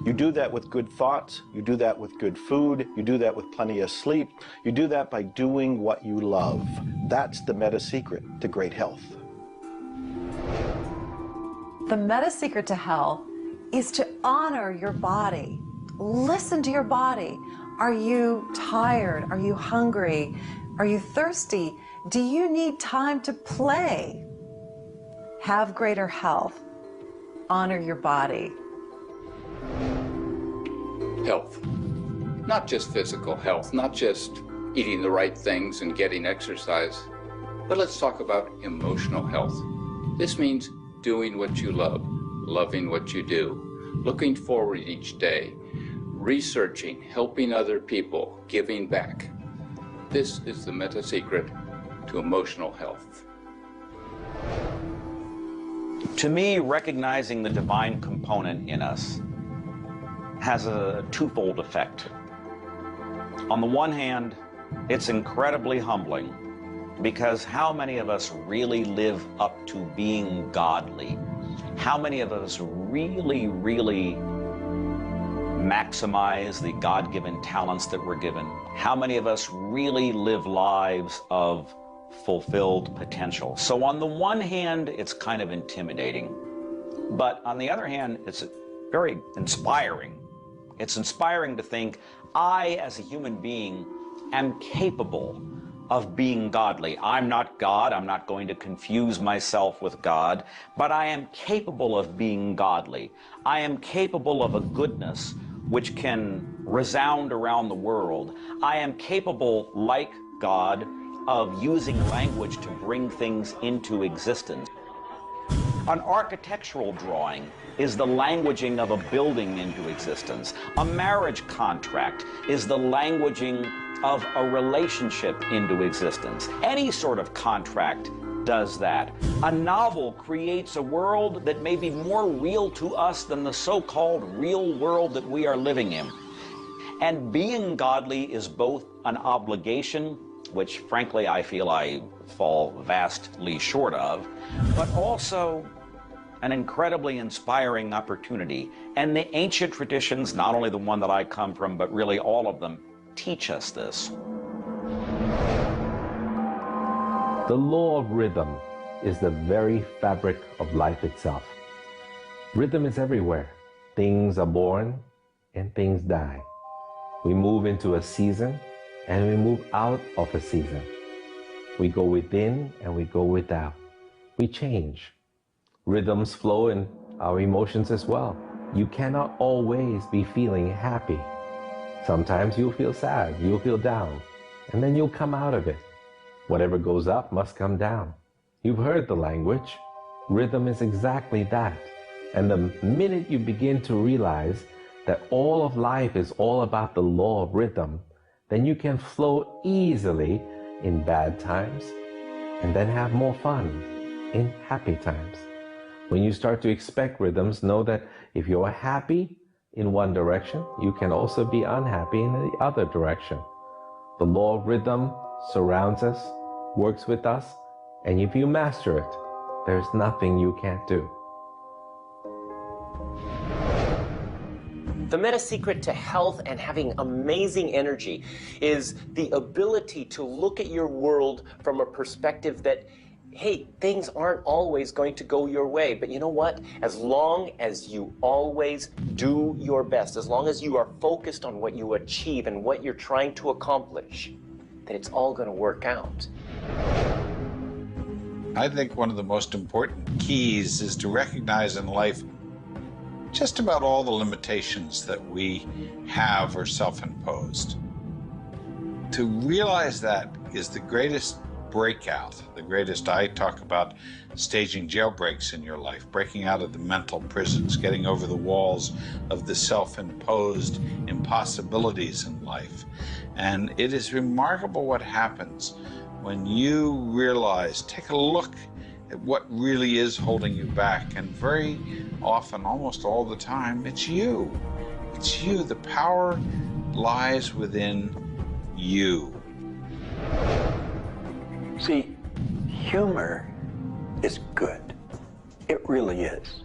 You do that with good thoughts, you do that with good food, you do that with plenty of sleep, you do that by doing what you love. That's the meta secret to great health. The meta secret to health is to honor your body. Listen to your body. Are you tired? Are you hungry? Are you thirsty? Do you need time to play? Have greater health. Honor your body. Health. Not just physical health, not just eating the right things and getting exercise, but let's talk about emotional health. This means doing what you love, loving what you do, looking forward each day, researching, helping other people, giving back. This is the meta secret to emotional health. To me, recognizing the divine component in us has a twofold effect. On the one hand, it's incredibly humbling because how many of us really live up to being godly? How many of us really maximize the God-given talents that we're given? How many of us really live lives of fulfilled potential? So on the one hand, it's kind of intimidating, but on the other hand, it's very inspiring. It's inspiring to think, I, as a human being, am capable of being godly. I'm not God. I'm not going to confuse myself with God, but I am capable of being godly. I am capable of a goodness which can resound around the world. I am capable, like God, of using language to bring things into existence. An architectural drawing is the languaging of a building into existence. A marriage contract is the languaging of a relationship into existence. Any sort of contract does that. A novel creates a world that may be more real to us than the so-called real world that we are living in. And being godly is both an obligation, which frankly I feel I fall vastly short of, but also an incredibly inspiring opportunity. And the ancient traditions, not only the one that I come from, but really all of them, teach us this. The law of rhythm is the very fabric of life itself. Rhythm is everywhere. Things are born and things die. We move into a season and we move out of a season. We go within and we go without. We change. Rhythms flow in our emotions as well. You cannot always be feeling happy. Sometimes you'll feel sad, you'll feel down, and then you'll come out of it. Whatever goes up must come down. You've heard the language. Rhythm is exactly that. And the minute you begin to realize that all of life is all about the law of rhythm, then you can flow easily in bad times and then have more fun in happy times. When you start to expect rhythms, know that if you're happy in one direction, you can also be unhappy in the other direction. The law of rhythm surrounds us, works with us, and if you master it, there's nothing you can't do. The meta secret to health and having amazing energy is the ability to look at your world from a perspective that, hey, things aren't always going to go your way, but you know what? As long as you always do your best, as long as you are focused on what you achieve and what you're trying to accomplish, then it's all going to work out. I think one of the most important keys is to recognize in life just about all the limitations that we have are self-imposed. To realize that is the greatest breakout, the greatest. I talk about staging jailbreaks in your life, breaking out of the mental prisons, getting over the walls of the self-imposed impossibilities in life. And it is remarkable what happens when you realize, take a look at what really is holding you back. And very often, almost all the time, it's you. It's you. The power lies within you. See, humor is good. It really is.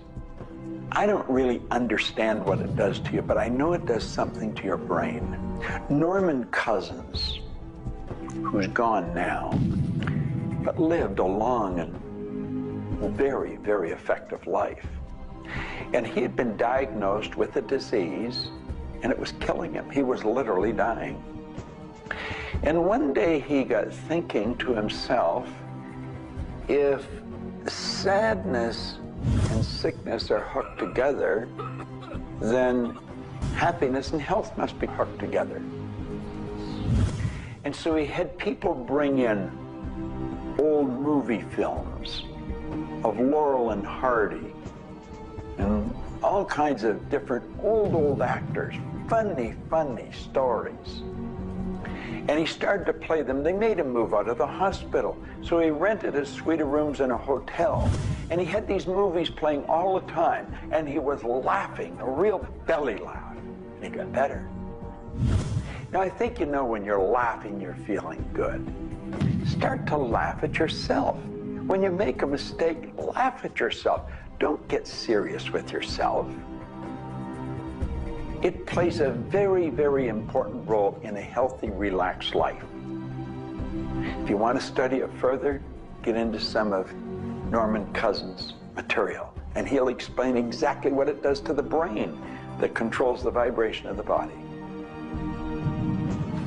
I don't really understand what it does to you, but I know it does something to your brain. Norman Cousins, who's gone now, but lived a long and very, very effective life. And he had been diagnosed with a disease, and it was killing him. He was literally dying. And one day he got thinking to himself, if sadness and sickness are hooked together, then happiness and health must be hooked together. And so he had people bring in old movie films of Laurel and Hardy and all kinds of different old actors, funny stories. And he started to play them. They made him move out of the hospital. So he rented a suite of rooms in a hotel. And he had these movies playing all the time. And he was laughing, a real belly laugh. And he got better. Now, I think you know when you're laughing, you're feeling good. Start to laugh at yourself. When you make a mistake, laugh at yourself. Don't get serious with yourself. It plays a very, very important role in a healthy, relaxed life. If you want to study it further, get into some of Norman Cousins' material, and he'll explain exactly what it does to the brain that controls the vibration of the body.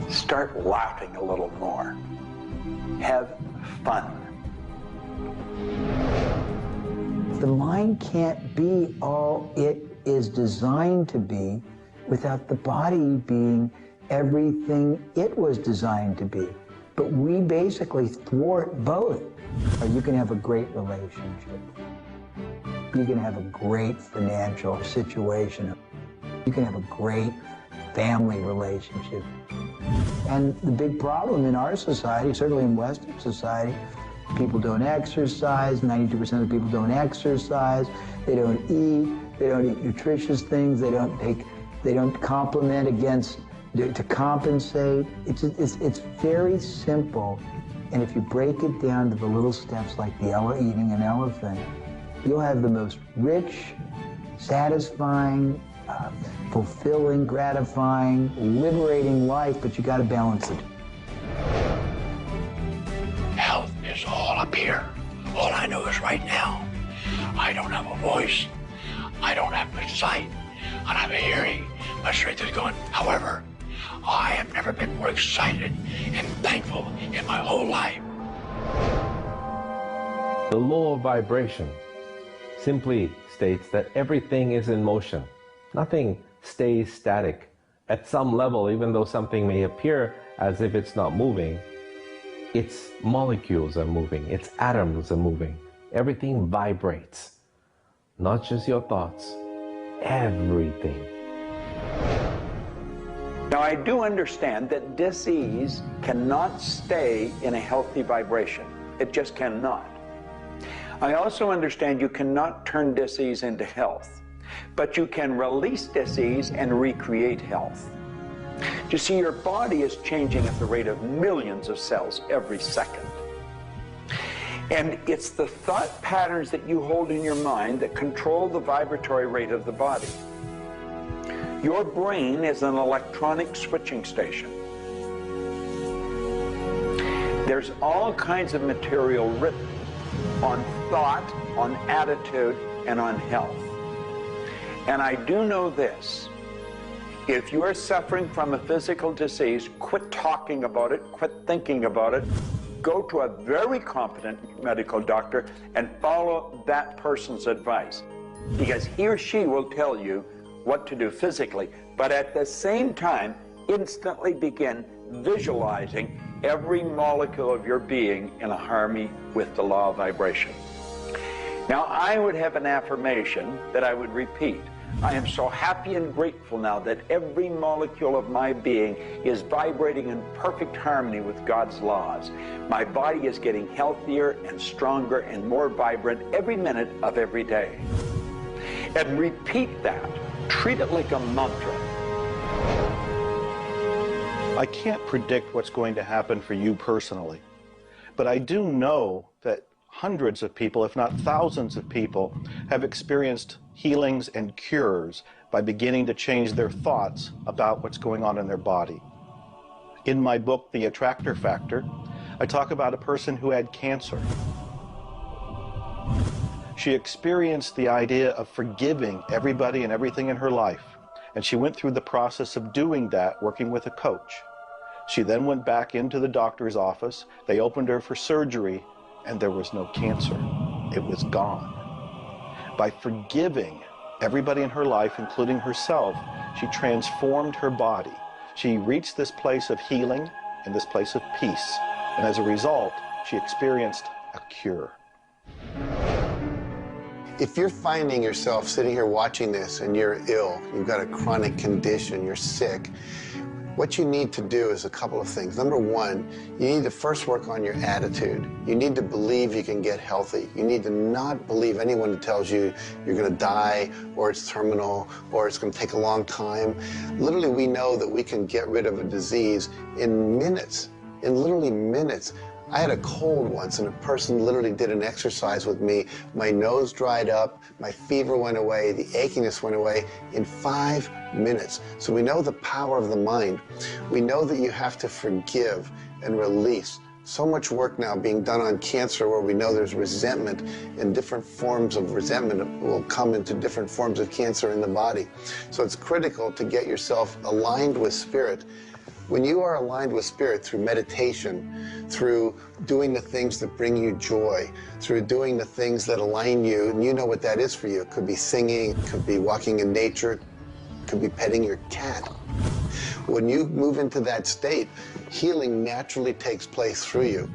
Start laughing a little more. Have fun. The mind can't be all it is designed to be without the body being everything it was designed to be. But we basically thwart both. Or you can have a great relationship. You can have a great financial situation. You can have a great family relationship. And the big problem in our society, certainly in Western society, people don't exercise, 92% of people don't exercise, they don't eat nutritious things, they don't complement to compensate. It's very simple. And if you break it down to the little steps like eating an elephant, you'll have the most rich, satisfying, fulfilling, gratifying, liberating life, but you got to balance it. Health is all up here. All I know is right now, I don't have a voice, I don't have good sight, I don't have a hearing. My strength is gone. However, I have never been more excited and thankful in my whole life. The law of vibration simply states that everything is in motion. Nothing stays static. At some level, even though something may appear as if it's not moving, its molecules are moving, its atoms are moving. Everything vibrates. Not just your thoughts, everything. Now, I do understand that disease cannot stay in a healthy vibration. It just cannot. I also understand you cannot turn disease into health, but you can release disease and recreate health. You see, your body is changing at the rate of millions of cells every second. And it's the thought patterns that you hold in your mind that control the vibratory rate of the body. Your brain is an electronic switching station. There's all kinds of material written on thought, on attitude, and on health. And I do know this. If you are suffering from a physical disease, quit talking about it, quit thinking about it. Go to a very competent medical doctor and follow that person's advice, because he or she will tell you what to do physically, but at the same time, instantly begin visualizing every molecule of your being in a harmony with the law of vibration. Now, I would have an affirmation that I would repeat. I am so happy and grateful now that every molecule of my being is vibrating in perfect harmony with God's laws. My body is getting healthier and stronger and more vibrant every minute of every day. And repeat that. Treat it like a mantra. I can't predict what's going to happen for you personally, but I do know that hundreds of people, if not thousands of people, have experienced healings and cures by beginning to change their thoughts about what's going on in their body. In my book, The Attractor Factor, I talk about a person who had cancer. She experienced the idea of forgiving everybody and everything in her life, and she went through the process of doing that, working with a coach. She then went back into the doctor's office. They opened her for surgery, and there was no cancer. It was gone. By forgiving everybody in her life, including herself, she transformed her body. She reached this place of healing and this place of peace. And as a result, she experienced a cure. If you're finding yourself sitting here watching this and you're ill, you've got a chronic condition, you're sick, what you need to do is a couple of things. Number one, you need to first work on your attitude. You need to believe you can get healthy. You need to not believe anyone who tells you you're going to die, or it's terminal, or it's going to take a long time. Literally, we know that we can get rid of a disease in minutes, in literally minutes. I had a cold once, and a person literally did an exercise with me. My nose dried up, my fever went away, the achiness went away in 5 minutes. So we know the power of the mind. We know that you have to forgive and release. So much work now being done on cancer, where we know there's resentment, and different forms of resentment will come into different forms of cancer in the body. So it's critical to get yourself aligned with spirit. When you are aligned with spirit through meditation, through doing the things that bring you joy, through doing the things that align you, and you know what that is for you. It could be singing, it could be walking in nature, it could be petting your cat. When you move into that state, healing naturally takes place through you.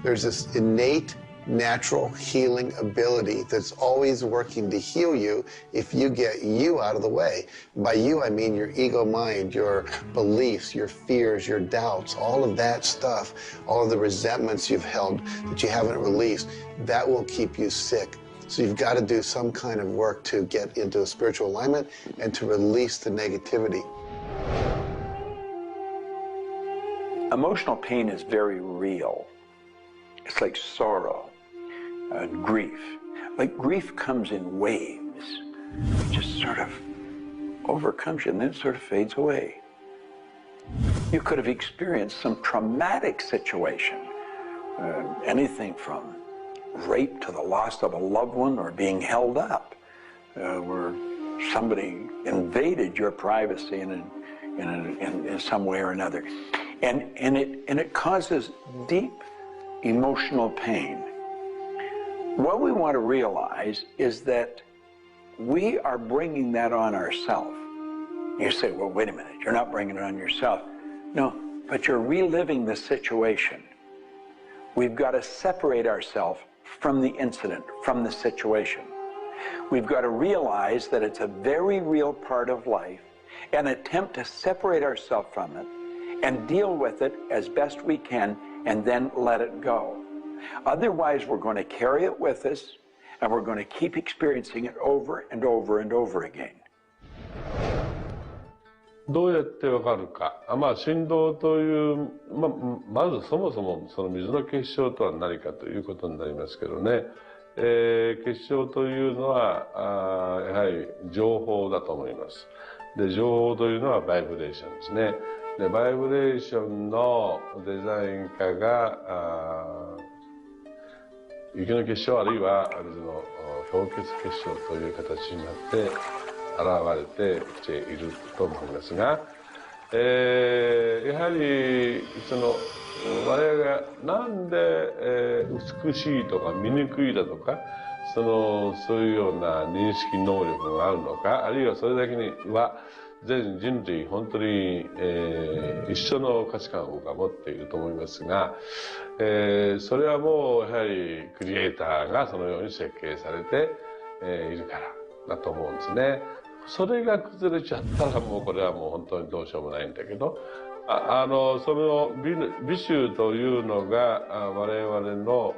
There's this innate, natural healing ability that's always working to heal you if you get you out of the way. By you, I mean your ego mind, your beliefs, your fears, your doubts, all of that stuff, all of the resentments you've held that you haven't released, that will keep you sick. So you've got to do some kind of work to get into a spiritual alignment and to release the negativity. Emotional pain is very real. It's like sorrow and grief. Like grief comes in waves. It just sort of overcomes you and then it sort of fades away. You could have experienced some traumatic situation, anything from rape to the loss of a loved one or being held up, where somebody invaded your privacy in some way or another. And it causes deep emotional pain. What we want to realize is that we are bringing that on ourselves. You say, well, wait a minute, you're not bringing it on yourself. No, but you're reliving the situation. We've got to separate ourselves from the incident, from the situation. We've got to realize that it's a very real part of life and attempt to separate ourselves from it and deal with it as best we can and then let it go. Otherwise, we're going to carry it with us and we're going to keep experiencing it over and over and over again. どうやってわかるか。振動という、まずそもそもその水の結晶とは何かということになりますけどね。結晶というのはやはり情報だと思います。で、情報というのはバイブレーションですね。で、バイブレーションのデザイン家が雪の結晶あるいは水の氷結結晶という形になって現れてきていると思いますが、やはり我々がなんで、美しいとか醜いだとかそういうような認識能力があるのか、あるいはそれだけには全人類本当に、一緒の価値観を僕は持っていると思いますが、それはもうやはりクリエイターがそのように設計されて、いるからだと思うんですね。それが崩れちゃったらもうこれはもう本当にどうしようもないんだけど、その美醜というのが我々の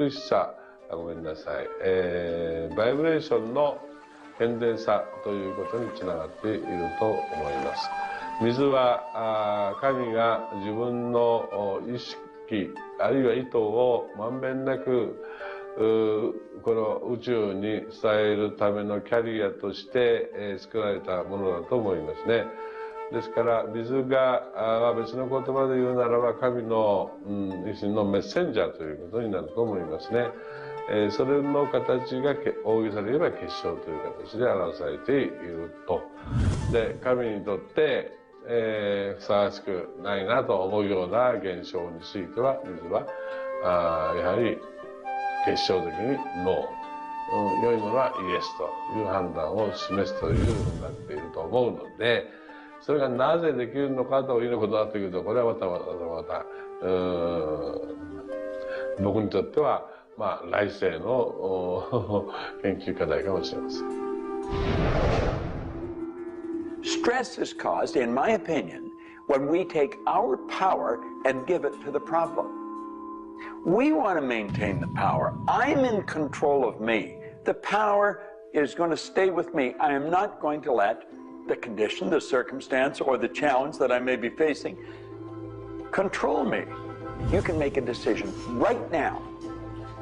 美しさ、ごめんなさい、バイブレーションの健全さということにつながっていると思います。水は神が自分の意機あるいは意図をまんべんなくこの宇宙に伝えるためのキャリアとして、作られたものだと思いますね。ですから水が別の言葉で言うならば神の、一種のメッセンジャーということになると思いますね。それの形が大げさに言えば結晶という形で表されていると。で神にとってふさわしくないなと思うような現象については水はやはり結晶的にノー、良いものはイエスという判断を示すというふうになっていると思うので、それがなぜできるのかということだというと、これはまた僕にとっては来世の研究課題かもしれません。Stress is caused, in my opinion, when we take our power and give it to the problem. We want to maintain the power. I'm in control of me. The power is going to stay with me. I am not going to let the condition, the circumstance, or the challenge that I may be facing control me. You can make a decision right now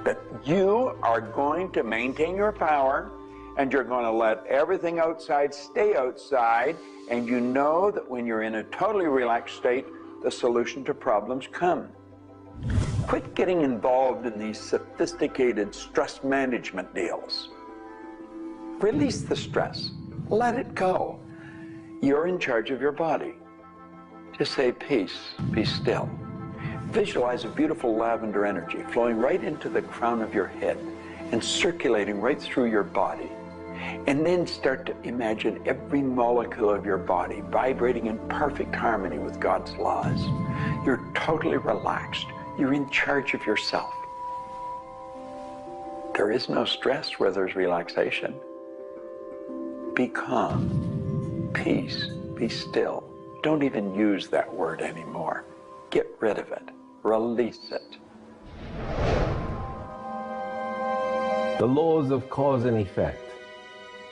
that you are going to maintain your power and you're going to let everything outside stay outside, and you know that when you're in a totally relaxed state, the solution to problems come. Quit getting involved in these sophisticated stress management deals. Release the stress. Let it go. You're in charge of your body. Just say peace, be still. Visualize a beautiful lavender energy flowing right into the crown of your head and circulating right through your body. And then start to imagine every molecule of your body vibrating in perfect harmony with God's laws. You're totally relaxed. You're in charge of yourself. There is no stress where there's relaxation. Be calm, peace, be still. Don't even use that word anymore. Get rid of it. Release it. The laws of cause and effect,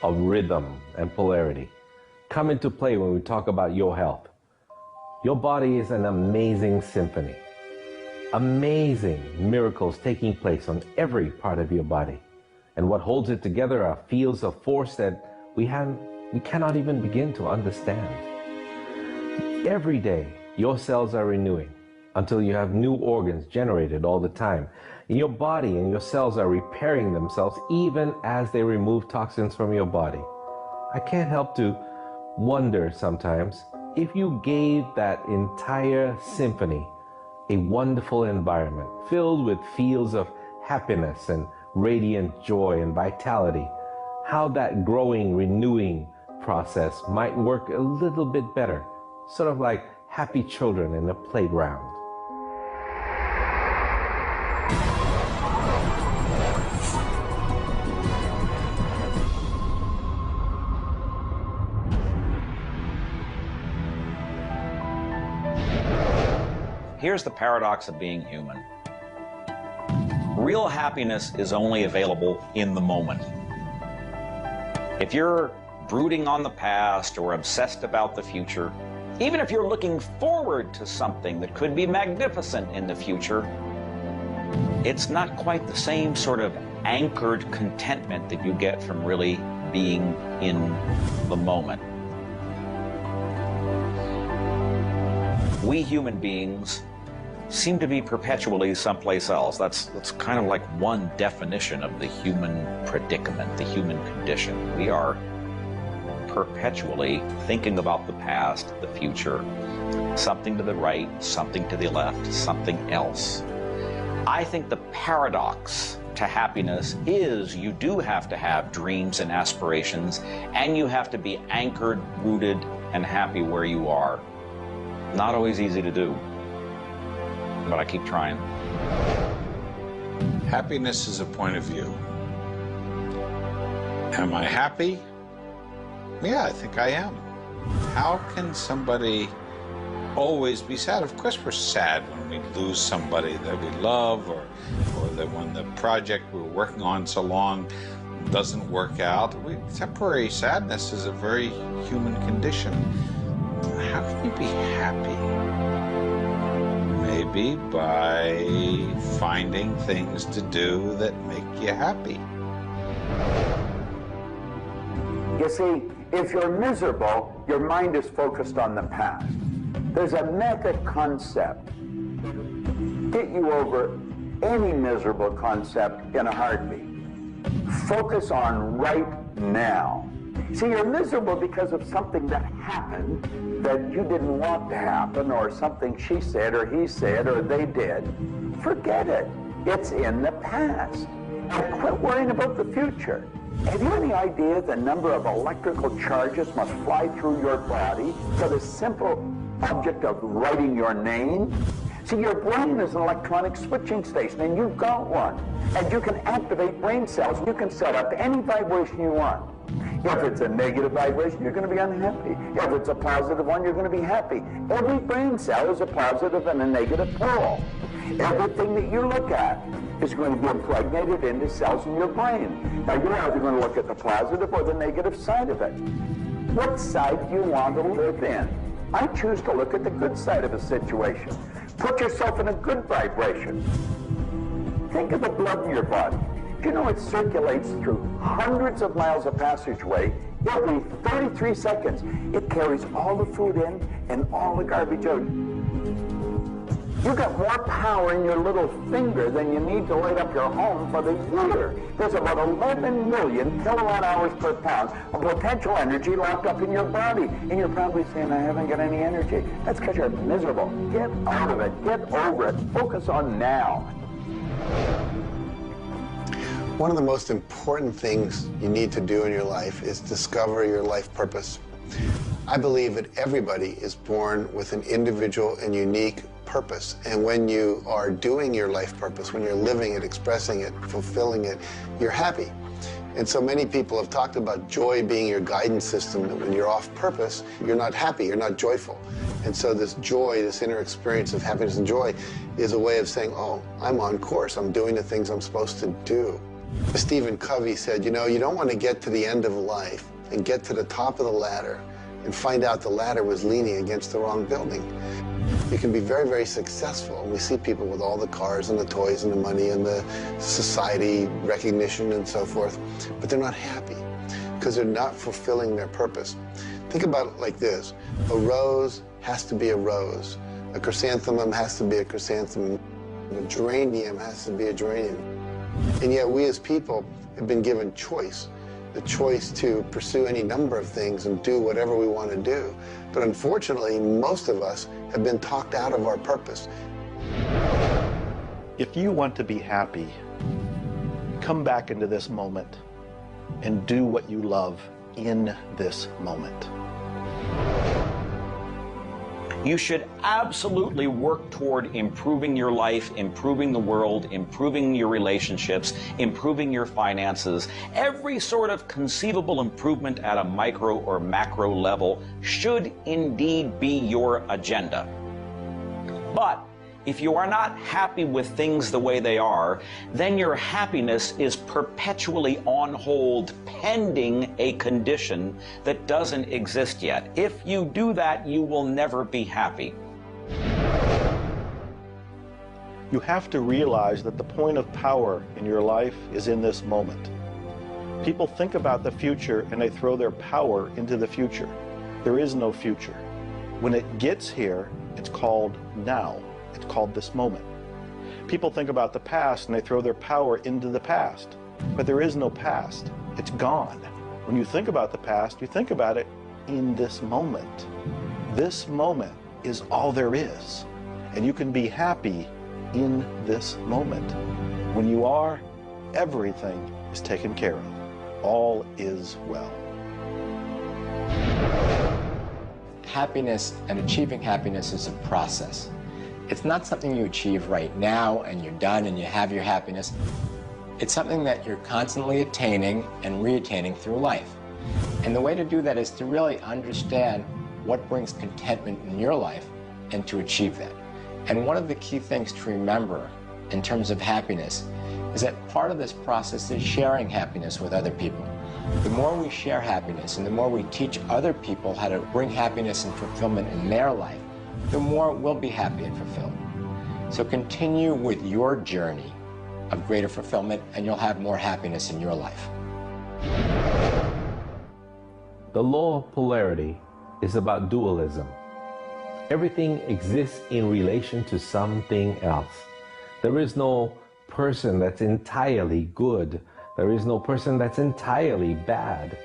of rhythm and polarity, come into play when we talk about your health. Your body is an amazing symphony. Amazing miracles taking place on every part of your body. And what holds it together are fields of force that we cannot even begin to understand. Every day, your cells are renewing until you have new organs generated all the time. Your body and your cells are repairing themselves even as they remove toxins from your body. I can't help to wonder sometimes if you gave that entire symphony a wonderful environment filled with fields of happiness and radiant joy and vitality, how that growing, renewing process might work a little bit better, sort of like happy children in a playground. Here's the paradox of being human. Real happiness is only available in the moment. If you're brooding on the past or obsessed about the future, even if you're looking forward to something that could be magnificent in the future, it's not quite the same sort of anchored contentment that you get from really being in the moment. We human beings seem to be perpetually someplace else. That's kind of like one definition of the human predicament, the human condition. We are perpetually thinking about the past, the future, something to the right, something to the left, something else. I think the paradox to happiness is you do have to have dreams and aspirations, and you have to be anchored, rooted, and happy where you are. Not always easy to do, but I keep trying. Happiness is a point of view. Am I happy? Yeah, I think I am. How can somebody always be sad? Of course we're sad when we lose somebody that we love, or that when the project we're working on so long doesn't work out. Temporary sadness is a very human condition. How can you be happy? maybe by finding things to do that make you happy. You see, if you're miserable, your mind is focused on the past. There's a method concept. Get you over any miserable concept in a heartbeat. Focus on right now. See, you're miserable because of something that happened that you didn't want to happen, or something she said or he said or they did. Forget it. It's in the past. And quit worrying about the future. Have you any idea the number of electrical charges must fly through your body for the simple object of writing your name? See, your brain is an electronic switching station, and you've got one. And you can activate brain cells. You can set up any vibration you want. If it's a negative vibration, you're going to be unhappy. If it's a positive one, you're going to be happy. Every brain cell is a positive and a negative pole. Everything that you look at is going to be impregnated into cells in your brain. Now, you're either going to look at the positive or the negative side of it. What side do you want to live in? I choose to look at the good side of a situation. Put yourself in a good vibration. Think of the blood in your body. Do you know it circulates through hundreds of miles of passageway every 33 seconds? It carries all the food in and all the garbage out. You got more power in your little finger than you need to light up your home for the year. There's about 11 million kilowatt hours per pound of potential energy locked up in your body. And you're probably saying, I haven't got any energy. That's because you're miserable. Get out of it. Get over it. Focus on now. One of the most important things you need to do in your life is discover your life purpose. I believe that everybody is born with an individual and unique purpose. And when you are doing your life purpose, when you're living it, expressing it, fulfilling it, you're happy. And so many people have talked about joy being your guidance system, that when you're off purpose, you're not happy, you're not joyful. And so this joy, this inner experience of happiness and joy is a way of saying, oh, I'm on course, I'm doing the things I'm supposed to do. Stephen Covey said, you know, you don't want to get to the end of life and get to the top of the ladder and find out the ladder was leaning against the wrong building. You can be very, very successful. And we see people with all the cars and the toys and the money and the society recognition and so forth, but they're not happy because they're not fulfilling their purpose. Think about it like this. A rose has to be a rose. A chrysanthemum has to be a chrysanthemum. A geranium has to be a geranium. And yet we as people have been given choice. The choice to pursue any number of things and do whatever we want to do. But unfortunately, most of us have been talked out of our purpose. If you want to be happy, come back into this moment and do what you love in this moment. You should absolutely work toward improving your life, improving the world, improving your relationships, improving your finances. Every sort of conceivable improvement at a micro or macro level should indeed be your agenda. But if you are not happy with things the way they are, then your happiness is perpetually on hold pending a condition that doesn't exist yet. If you do that, you will never be happy. You have to realize that the point of power in your life is in this moment. People think about the future and they throw their power into the future. There is no future. When it gets here, it's called now. It's called this moment. People think about the past and they throw their power into the past. But there is no past. It's gone. When you think about the past, you think about it in this moment. This moment is all there is. And you can be happy in this moment. When you are, everything is taken care of. All is well. Happiness and achieving happiness is a process. It's not something you achieve right now and you're done and you have your happiness. It's something that you're constantly attaining and reattaining through life. And the way to do that is to really understand what brings contentment in your life and to achieve that. And one of the key things to remember in terms of happiness is that part of this process is sharing happiness with other people. The more we share happiness and the more we teach other people how to bring happiness and fulfillment in their life, the more we'll be happy and fulfilled. So continue with your journey of greater fulfillment, and you'll have more happiness in your life. The law of polarity is about dualism. Everything exists in relation to something else. There is no person that's entirely good. There is no person that's entirely bad.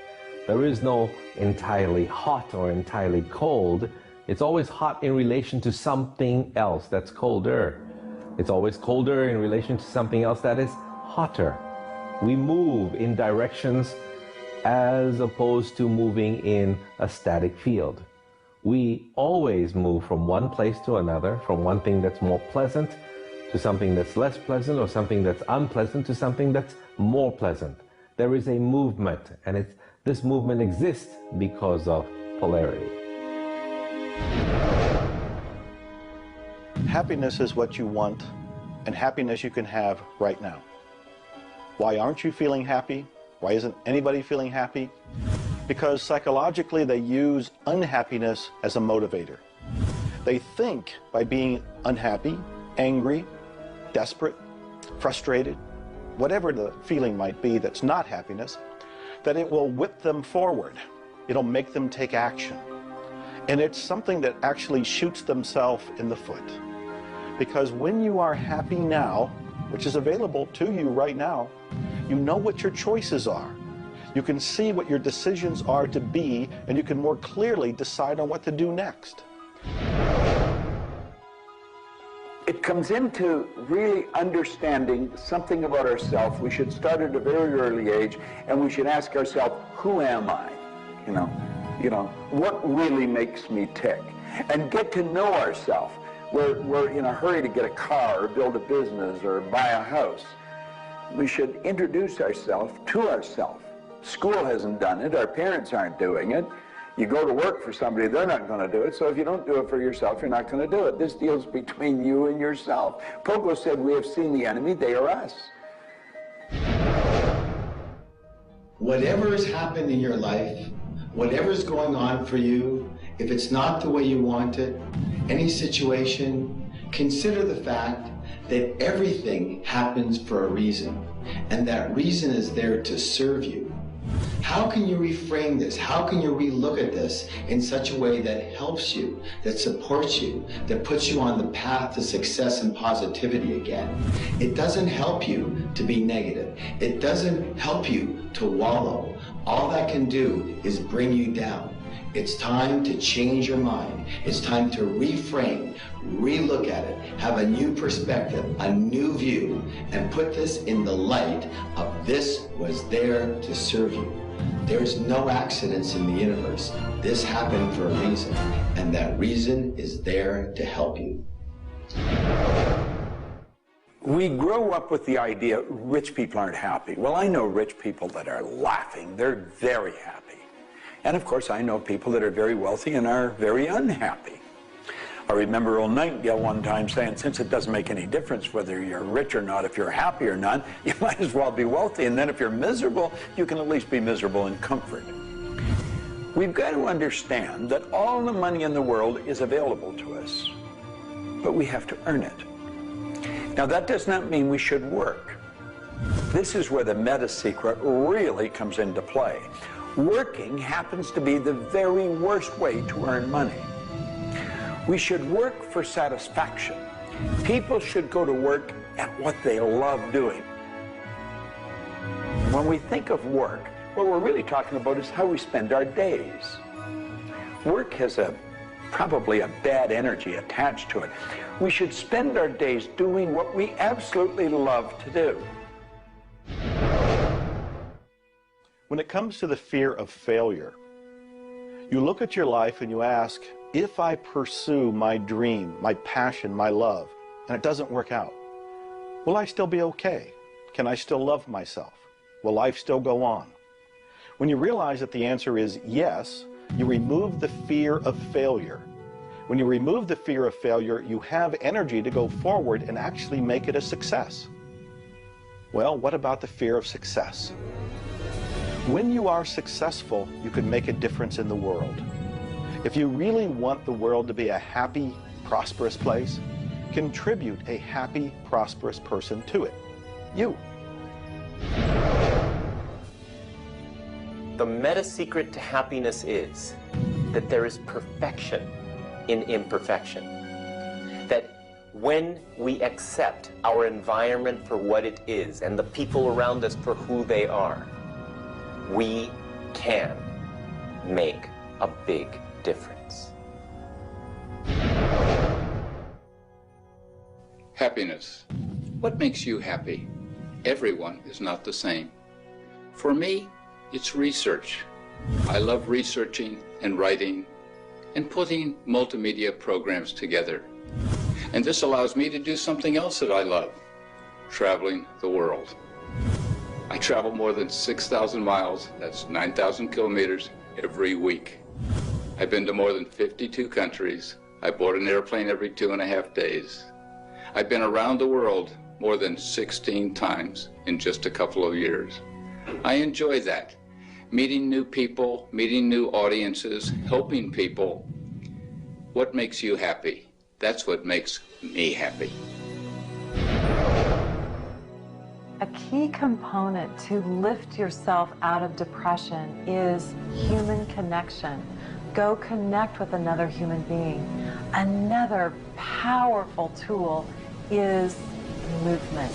There is no entirely hot or entirely cold. It's always hot in relation to something else that's colder. It's always colder in relation to something else that is hotter. We move in directions as opposed to moving in a static field. We always move from one place to another, from one thing that's more pleasant to something that's less pleasant, or something that's unpleasant to something that's more pleasant. There is a movement, and this movement exists because of polarity. Happiness is what you want, and happiness you can have right now. Why aren't you feeling happy? Why isn't anybody feeling happy? Because psychologically they use unhappiness as a motivator. They think by being unhappy, angry, desperate, frustrated, whatever the feeling might be that's not happiness, that it will whip them forward. It'll make them take action. And it's something that actually shoots themselves in the foot. Because when you are happy now, which is available to you right now, you know what your choices are. You can see what your decisions are to be, and you can more clearly decide on what to do next. It comes into really understanding something about ourselves. We should start at a very early age, and we should ask ourselves, who am I? You know, what really makes me tick? And get to know ourselves. We're in a hurry to get a car or build a business or buy a house. We should introduce ourselves to ourselves. School hasn't done it. Our parents aren't doing it. You go to work for somebody, they're not going to do it. So if you don't do it for yourself, you're not going to do it. This deals between you and yourself. Pogo said, we have seen the enemy, they are us. Whatever has happened in your life, whatever's going on for you, if it's not the way you want it, any situation, consider the fact that everything happens for a reason, and that reason is there to serve you. How can you reframe this? How can you relook at this in such a way that helps you, that supports you, that puts you on the path to success and positivity again? It doesn't help you to be negative. It doesn't help you to wallow. All that can do is bring you down. It's time to change your mind. It's time to reframe, relook at it, have a new perspective, a new view, and put this in the light of this was there to serve you. There's no accidents in the universe. This happened for a reason, and that reason is there to help you. We grow up with the idea rich people aren't happy. Well, I know rich people that are laughing. They're very happy. And of course, I know people that are very wealthy and are very unhappy. I remember Earl Nightingale one time saying, since it doesn't make any difference whether you're rich or not, if you're happy or not, you might as well be wealthy. And then if you're miserable, you can at least be miserable in comfort. We've got to understand that all the money in the world is available to us, but we have to earn it. Now, that does not mean we should work. This is where the meta secret really comes into play. Working happens to be the very worst way to earn money. We should work for satisfaction. People should go to work at what they love doing. When we think of work, what we're really talking about is how we spend our days. Work has probably a bad energy attached to it. We should spend our days doing what we absolutely love to do. When it comes to the fear of failure, you look at your life and you ask, if I pursue my dream, my passion, my love, and it doesn't work out, will I still be okay? Can I still love myself? Will life still go on? When you realize that the answer is yes, you remove the fear of failure. When you remove the fear of failure, you have energy to go forward and actually make it a success. Well, what about the fear of success? When you are successful, you can make a difference in the world. If you really want the world to be a happy, prosperous place, contribute a happy, prosperous person to it. You. The meta secret to happiness is that there is perfection in imperfection. That when we accept our environment for what it is and the people around us for who they are, we can make a big difference. Happiness. What makes you happy? Everyone is not the same. For me, it's research. I love researching and writing and putting multimedia programs together. And this allows me to do something else that I love, traveling the world. I travel more than 6,000 miles, that's 9,000 kilometers, every week. I've been to more than 52 countries. I board an airplane every 2.5 days. I've been around the world more than 16 times in just a couple of years. I enjoy that. Meeting new people, meeting new audiences, helping people. What makes you happy? That's what makes me happy. A key component to lift yourself out of depression is human connection. Go connect with another human being. Another powerful tool is movement.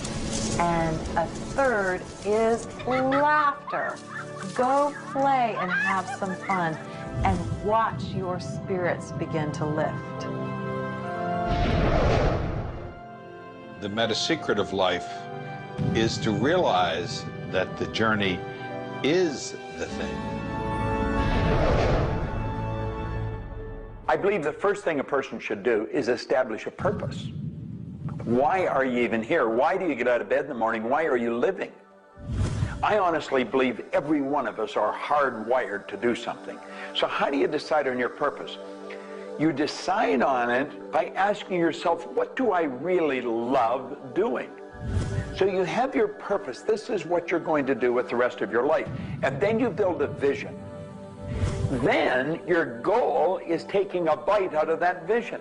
And a third is laughter. Go play and have some fun and watch your spirits begin to lift. The meta secret of life is to realize that the journey is the thing. I believe the first thing a person should do is establish a purpose. Why are you even here? Why do you get out of bed in the morning? Why are you living? I honestly believe every one of us are hardwired to do something. So how do you decide on your purpose? You decide on it by asking yourself, what do I really love doing? So you have your purpose. This is what you're going to do with the rest of your life. And then you build a vision. Then your goal is taking a bite out of that vision.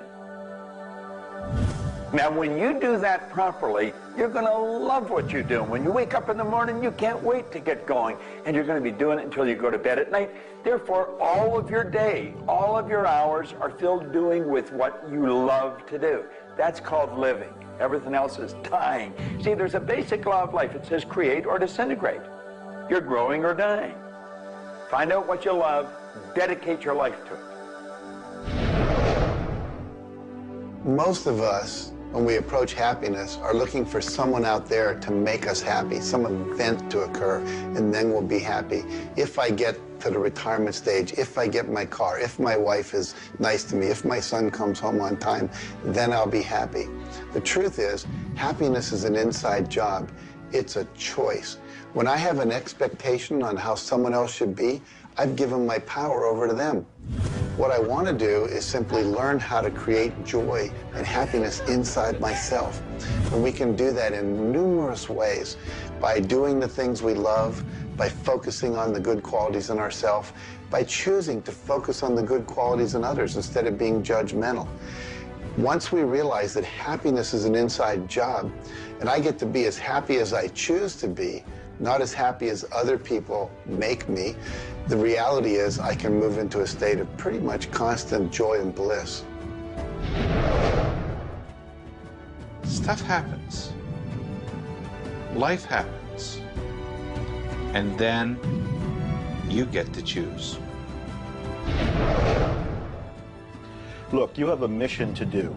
Now, when you do that properly, you're going to love what you do. When you wake up in the morning, you can't wait to get going, and you're going to be doing it until you go to bed at night. Therefore, all of your day, all of your hours are filled doing with what you love to do. That's called living. Everything else is dying. See, there's a basic law of life. It says create or disintegrate. You're growing or dying. Find out what you love, dedicate your life to it. Most of us, when we approach happiness, are looking for someone out there to make us happy, some event to occur, and then we'll be happy. If I get to the retirement stage, if I get my car, if my wife is nice to me, if my son comes home on time, then I'll be happy. The truth is, happiness is an inside job. It's a choice. When I have an expectation on how someone else should be, I've given my power over to them. What I want to do is simply learn how to create joy and happiness inside myself. And we can do that in numerous ways, by doing the things we love, by focusing on the good qualities in ourselves, by choosing to focus on the good qualities in others instead of being judgmental. Once we realize that happiness is an inside job, and I get to be as happy as I choose to be, not as happy as other people make me, the reality is I can move into a state of pretty much constant joy and bliss. Stuff happens. Life happens. And then you get to choose. Look, you have a mission to do.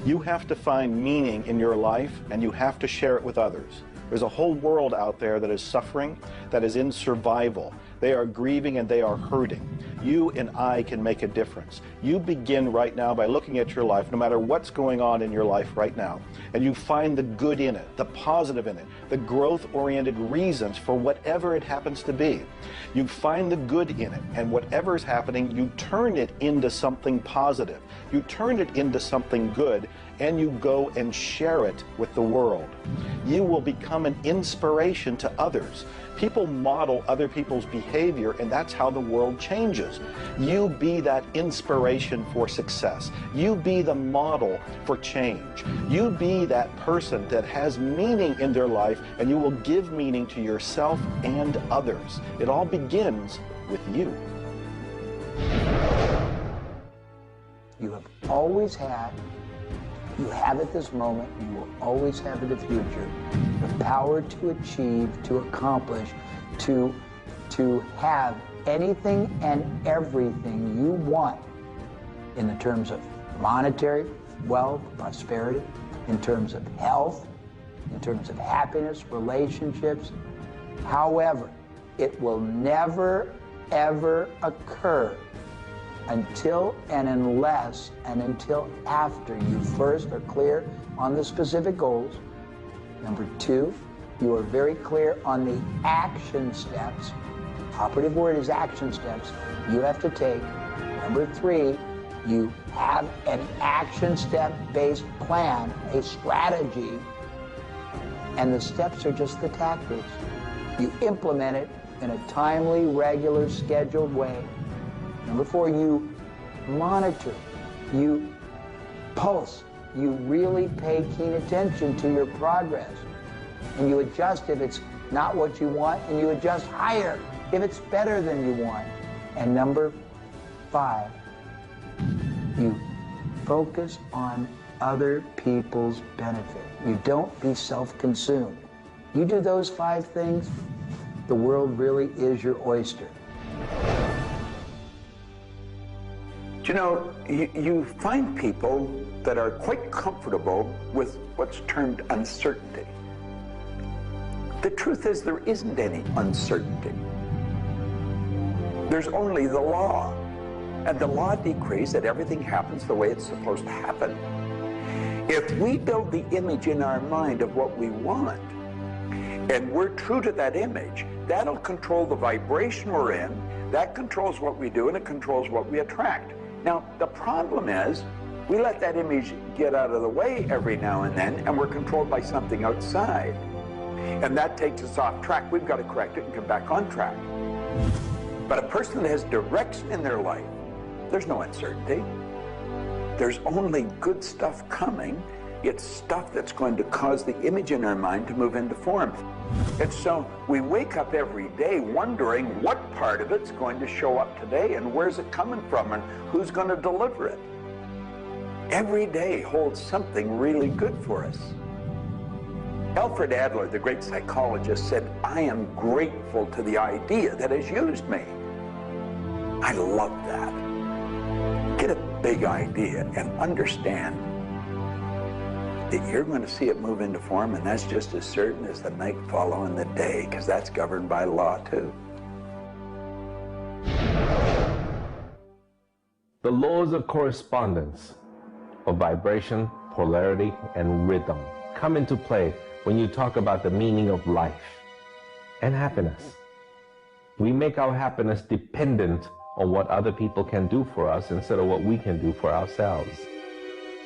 You have to find meaning in your life, and you have to share it with others. There's a whole world out there that is suffering, that is in survival. They are grieving and they are hurting. You and I can make a difference. You begin right now by looking at your life, no matter what's going on in your life right now, and you find the good in it, the positive in it, the growth-oriented reasons for whatever it happens to be. You find the good in it, and whatever is happening, you turn it into something positive. You turn it into something good, and you go and share it with the world. You will become an inspiration to others. People model other people's behavior, and that's how the world changes. You be that inspiration for success. You be the model for change. You be that person that has meaning in their life, and you will give meaning to yourself and others. It all begins with you. You have always had, you have at this moment, you will always have in the future, the power to achieve, to accomplish, to have anything and everything you want in the terms of monetary, wealth, prosperity, in terms of health, in terms of happiness, relationships. However, it will never, ever occur until and unless and until after you first are clear on the specific goals. Number two, you are very clear on the action steps. Operative word is action steps you have to take. Number three, you have an action step-based plan, a strategy, and the steps are just the tactics. You implement it in a timely, regular, scheduled way. Number four, you monitor, you pulse, you really pay keen attention to your progress, and you adjust if it's not what you want, and you adjust higher if it's better than you want. And number five, you focus on other people's benefit. You don't be self-consumed. You do those five things, the world really is your oyster. Do you know, you find people that are quite comfortable with what's termed uncertainty. The truth is there isn't any uncertainty. There's only the law. And the law decrees that everything happens the way it's supposed to happen. If we build the image in our mind of what we want, and we're true to that image, that'll control the vibration we're in, that controls what we do, and it controls what we attract. Now, the problem is, we let that image get out of the way every now and then, and we're controlled by something outside. And that takes us off track. We've got to correct it and come back on track. But a person that has direction in their life, there's no uncertainty. There's only good stuff coming. It's stuff that's going to cause the image in our mind to move into form. And so we wake up every day wondering what part of it's going to show up today and where's it coming from and who's going to deliver it. Every day holds something really good for us. Alfred Adler, the great psychologist, said, "I am grateful to the idea that has used me." I love that. Get a big idea and understand that you're going to see it move into form, and that's just as certain as the night following the day, because that's governed by law too. The laws of correspondence, of vibration, polarity, and rhythm come into play when you talk about the meaning of life and happiness. We make our happiness dependent on what other people can do for us instead of what we can do for ourselves.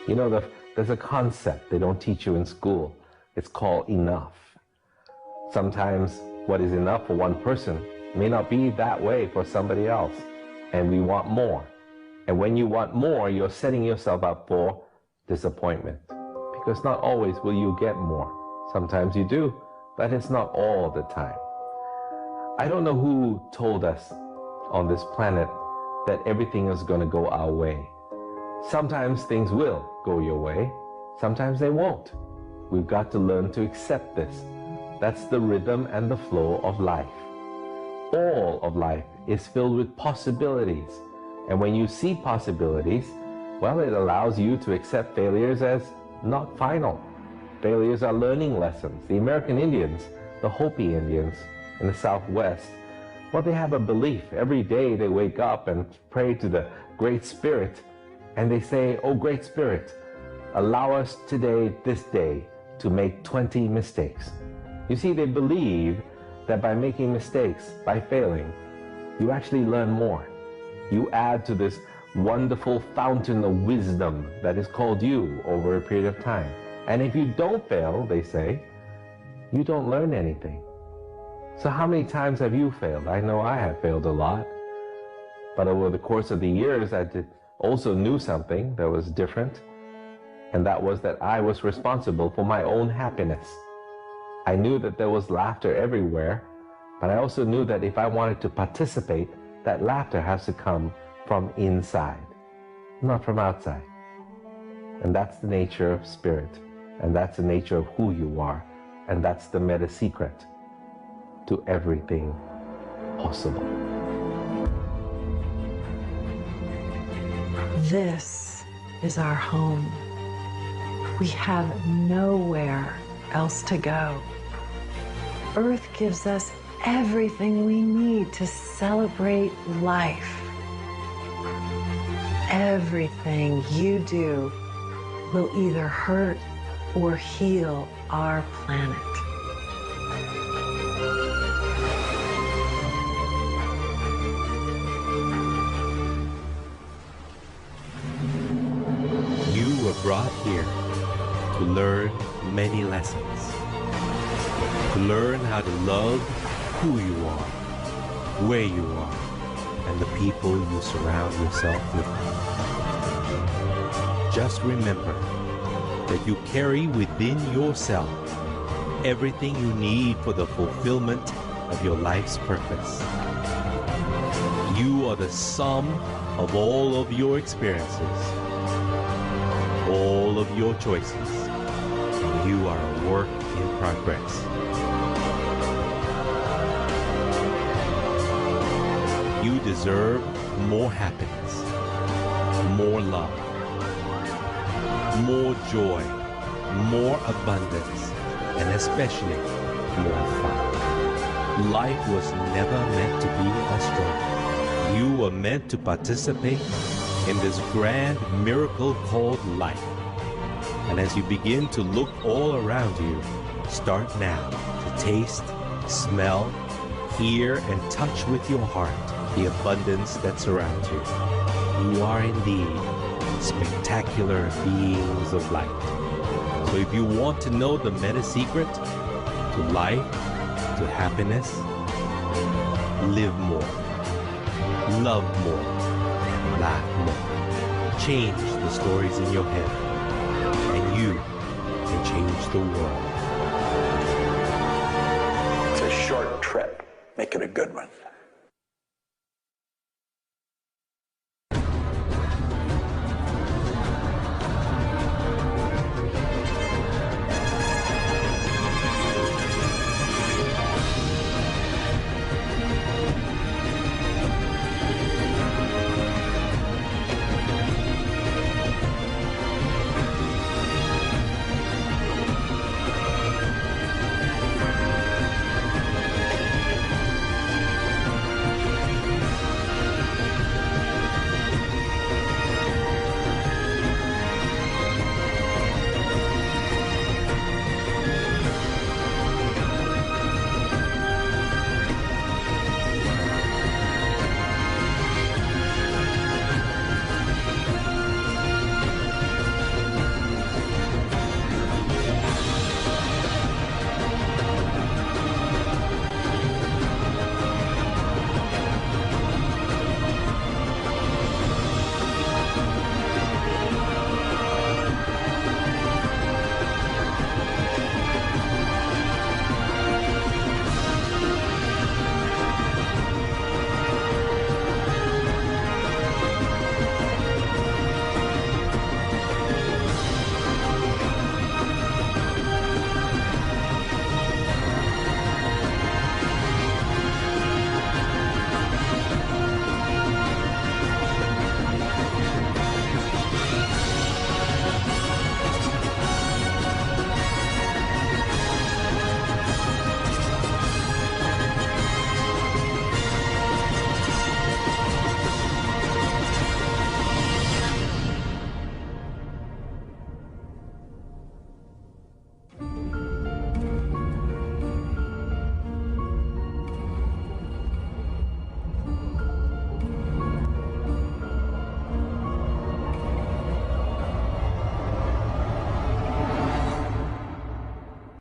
You know, there's a concept they don't teach you in school. It's called enough. Sometimes what is enough for one person may not be that way for somebody else, and we want more. And when you want more, you're setting yourself up for disappointment, because not always will you get more. Sometimes you do, but it's not all the time. I don't know who told us on this planet that everything is going to go our way. Sometimes things will go your way, sometimes they won't. We've got to learn to accept this. That's the rhythm and the flow of life. All of life is filled with possibilities. And when you see possibilities, well, it allows you to accept failures as not final. Failures are learning lessons. The American Indians, the Hopi Indians in the Southwest, well, they have a belief. Every day they wake up and pray to the Great Spirit, and they say, "Oh, Great Spirit, allow us today, this day, to make 20 mistakes." You see, they believe that by making mistakes, by failing, you actually learn more. You add to this wonderful fountain of wisdom that is called you over a period of time. And if you don't fail, they say, you don't learn anything. So how many times have you failed? I know I have failed a lot. But over the course of the years, I also knew something that was different. And that was that I was responsible for my own happiness. I knew that there was laughter everywhere, but I also knew that if I wanted to participate, that laughter has to come from inside, not from outside. And that's the nature of spirit, and that's the nature of who you are, and that's the meta secret to everything possible. This is our home. We have nowhere else to go. Earth gives us everything we need to celebrate life. Everything you do will either hurt or heal our planet. You were brought here to learn many lessons, to learn how to love who you are, where you are, and the people you surround yourself with. Just remember that you carry within yourself everything you need for the fulfillment of your life's purpose. You are the sum of all of your experiences, all of your choices, and you are a work in progress. You deserve more happiness, more love, more joy, more abundance, and especially more fun. Life was never meant to be a struggle. You were meant to participate in this grand miracle called life. And as you begin to look all around you, start now to taste, smell, hear, and touch with your heart the abundance that surrounds you. You are indeed spectacular beings of light. So if you want to know the meta secret to life, to happiness, live more, love more, laugh more. Change the stories in your head, and you can change the world. It's a short trip. Make it a good one.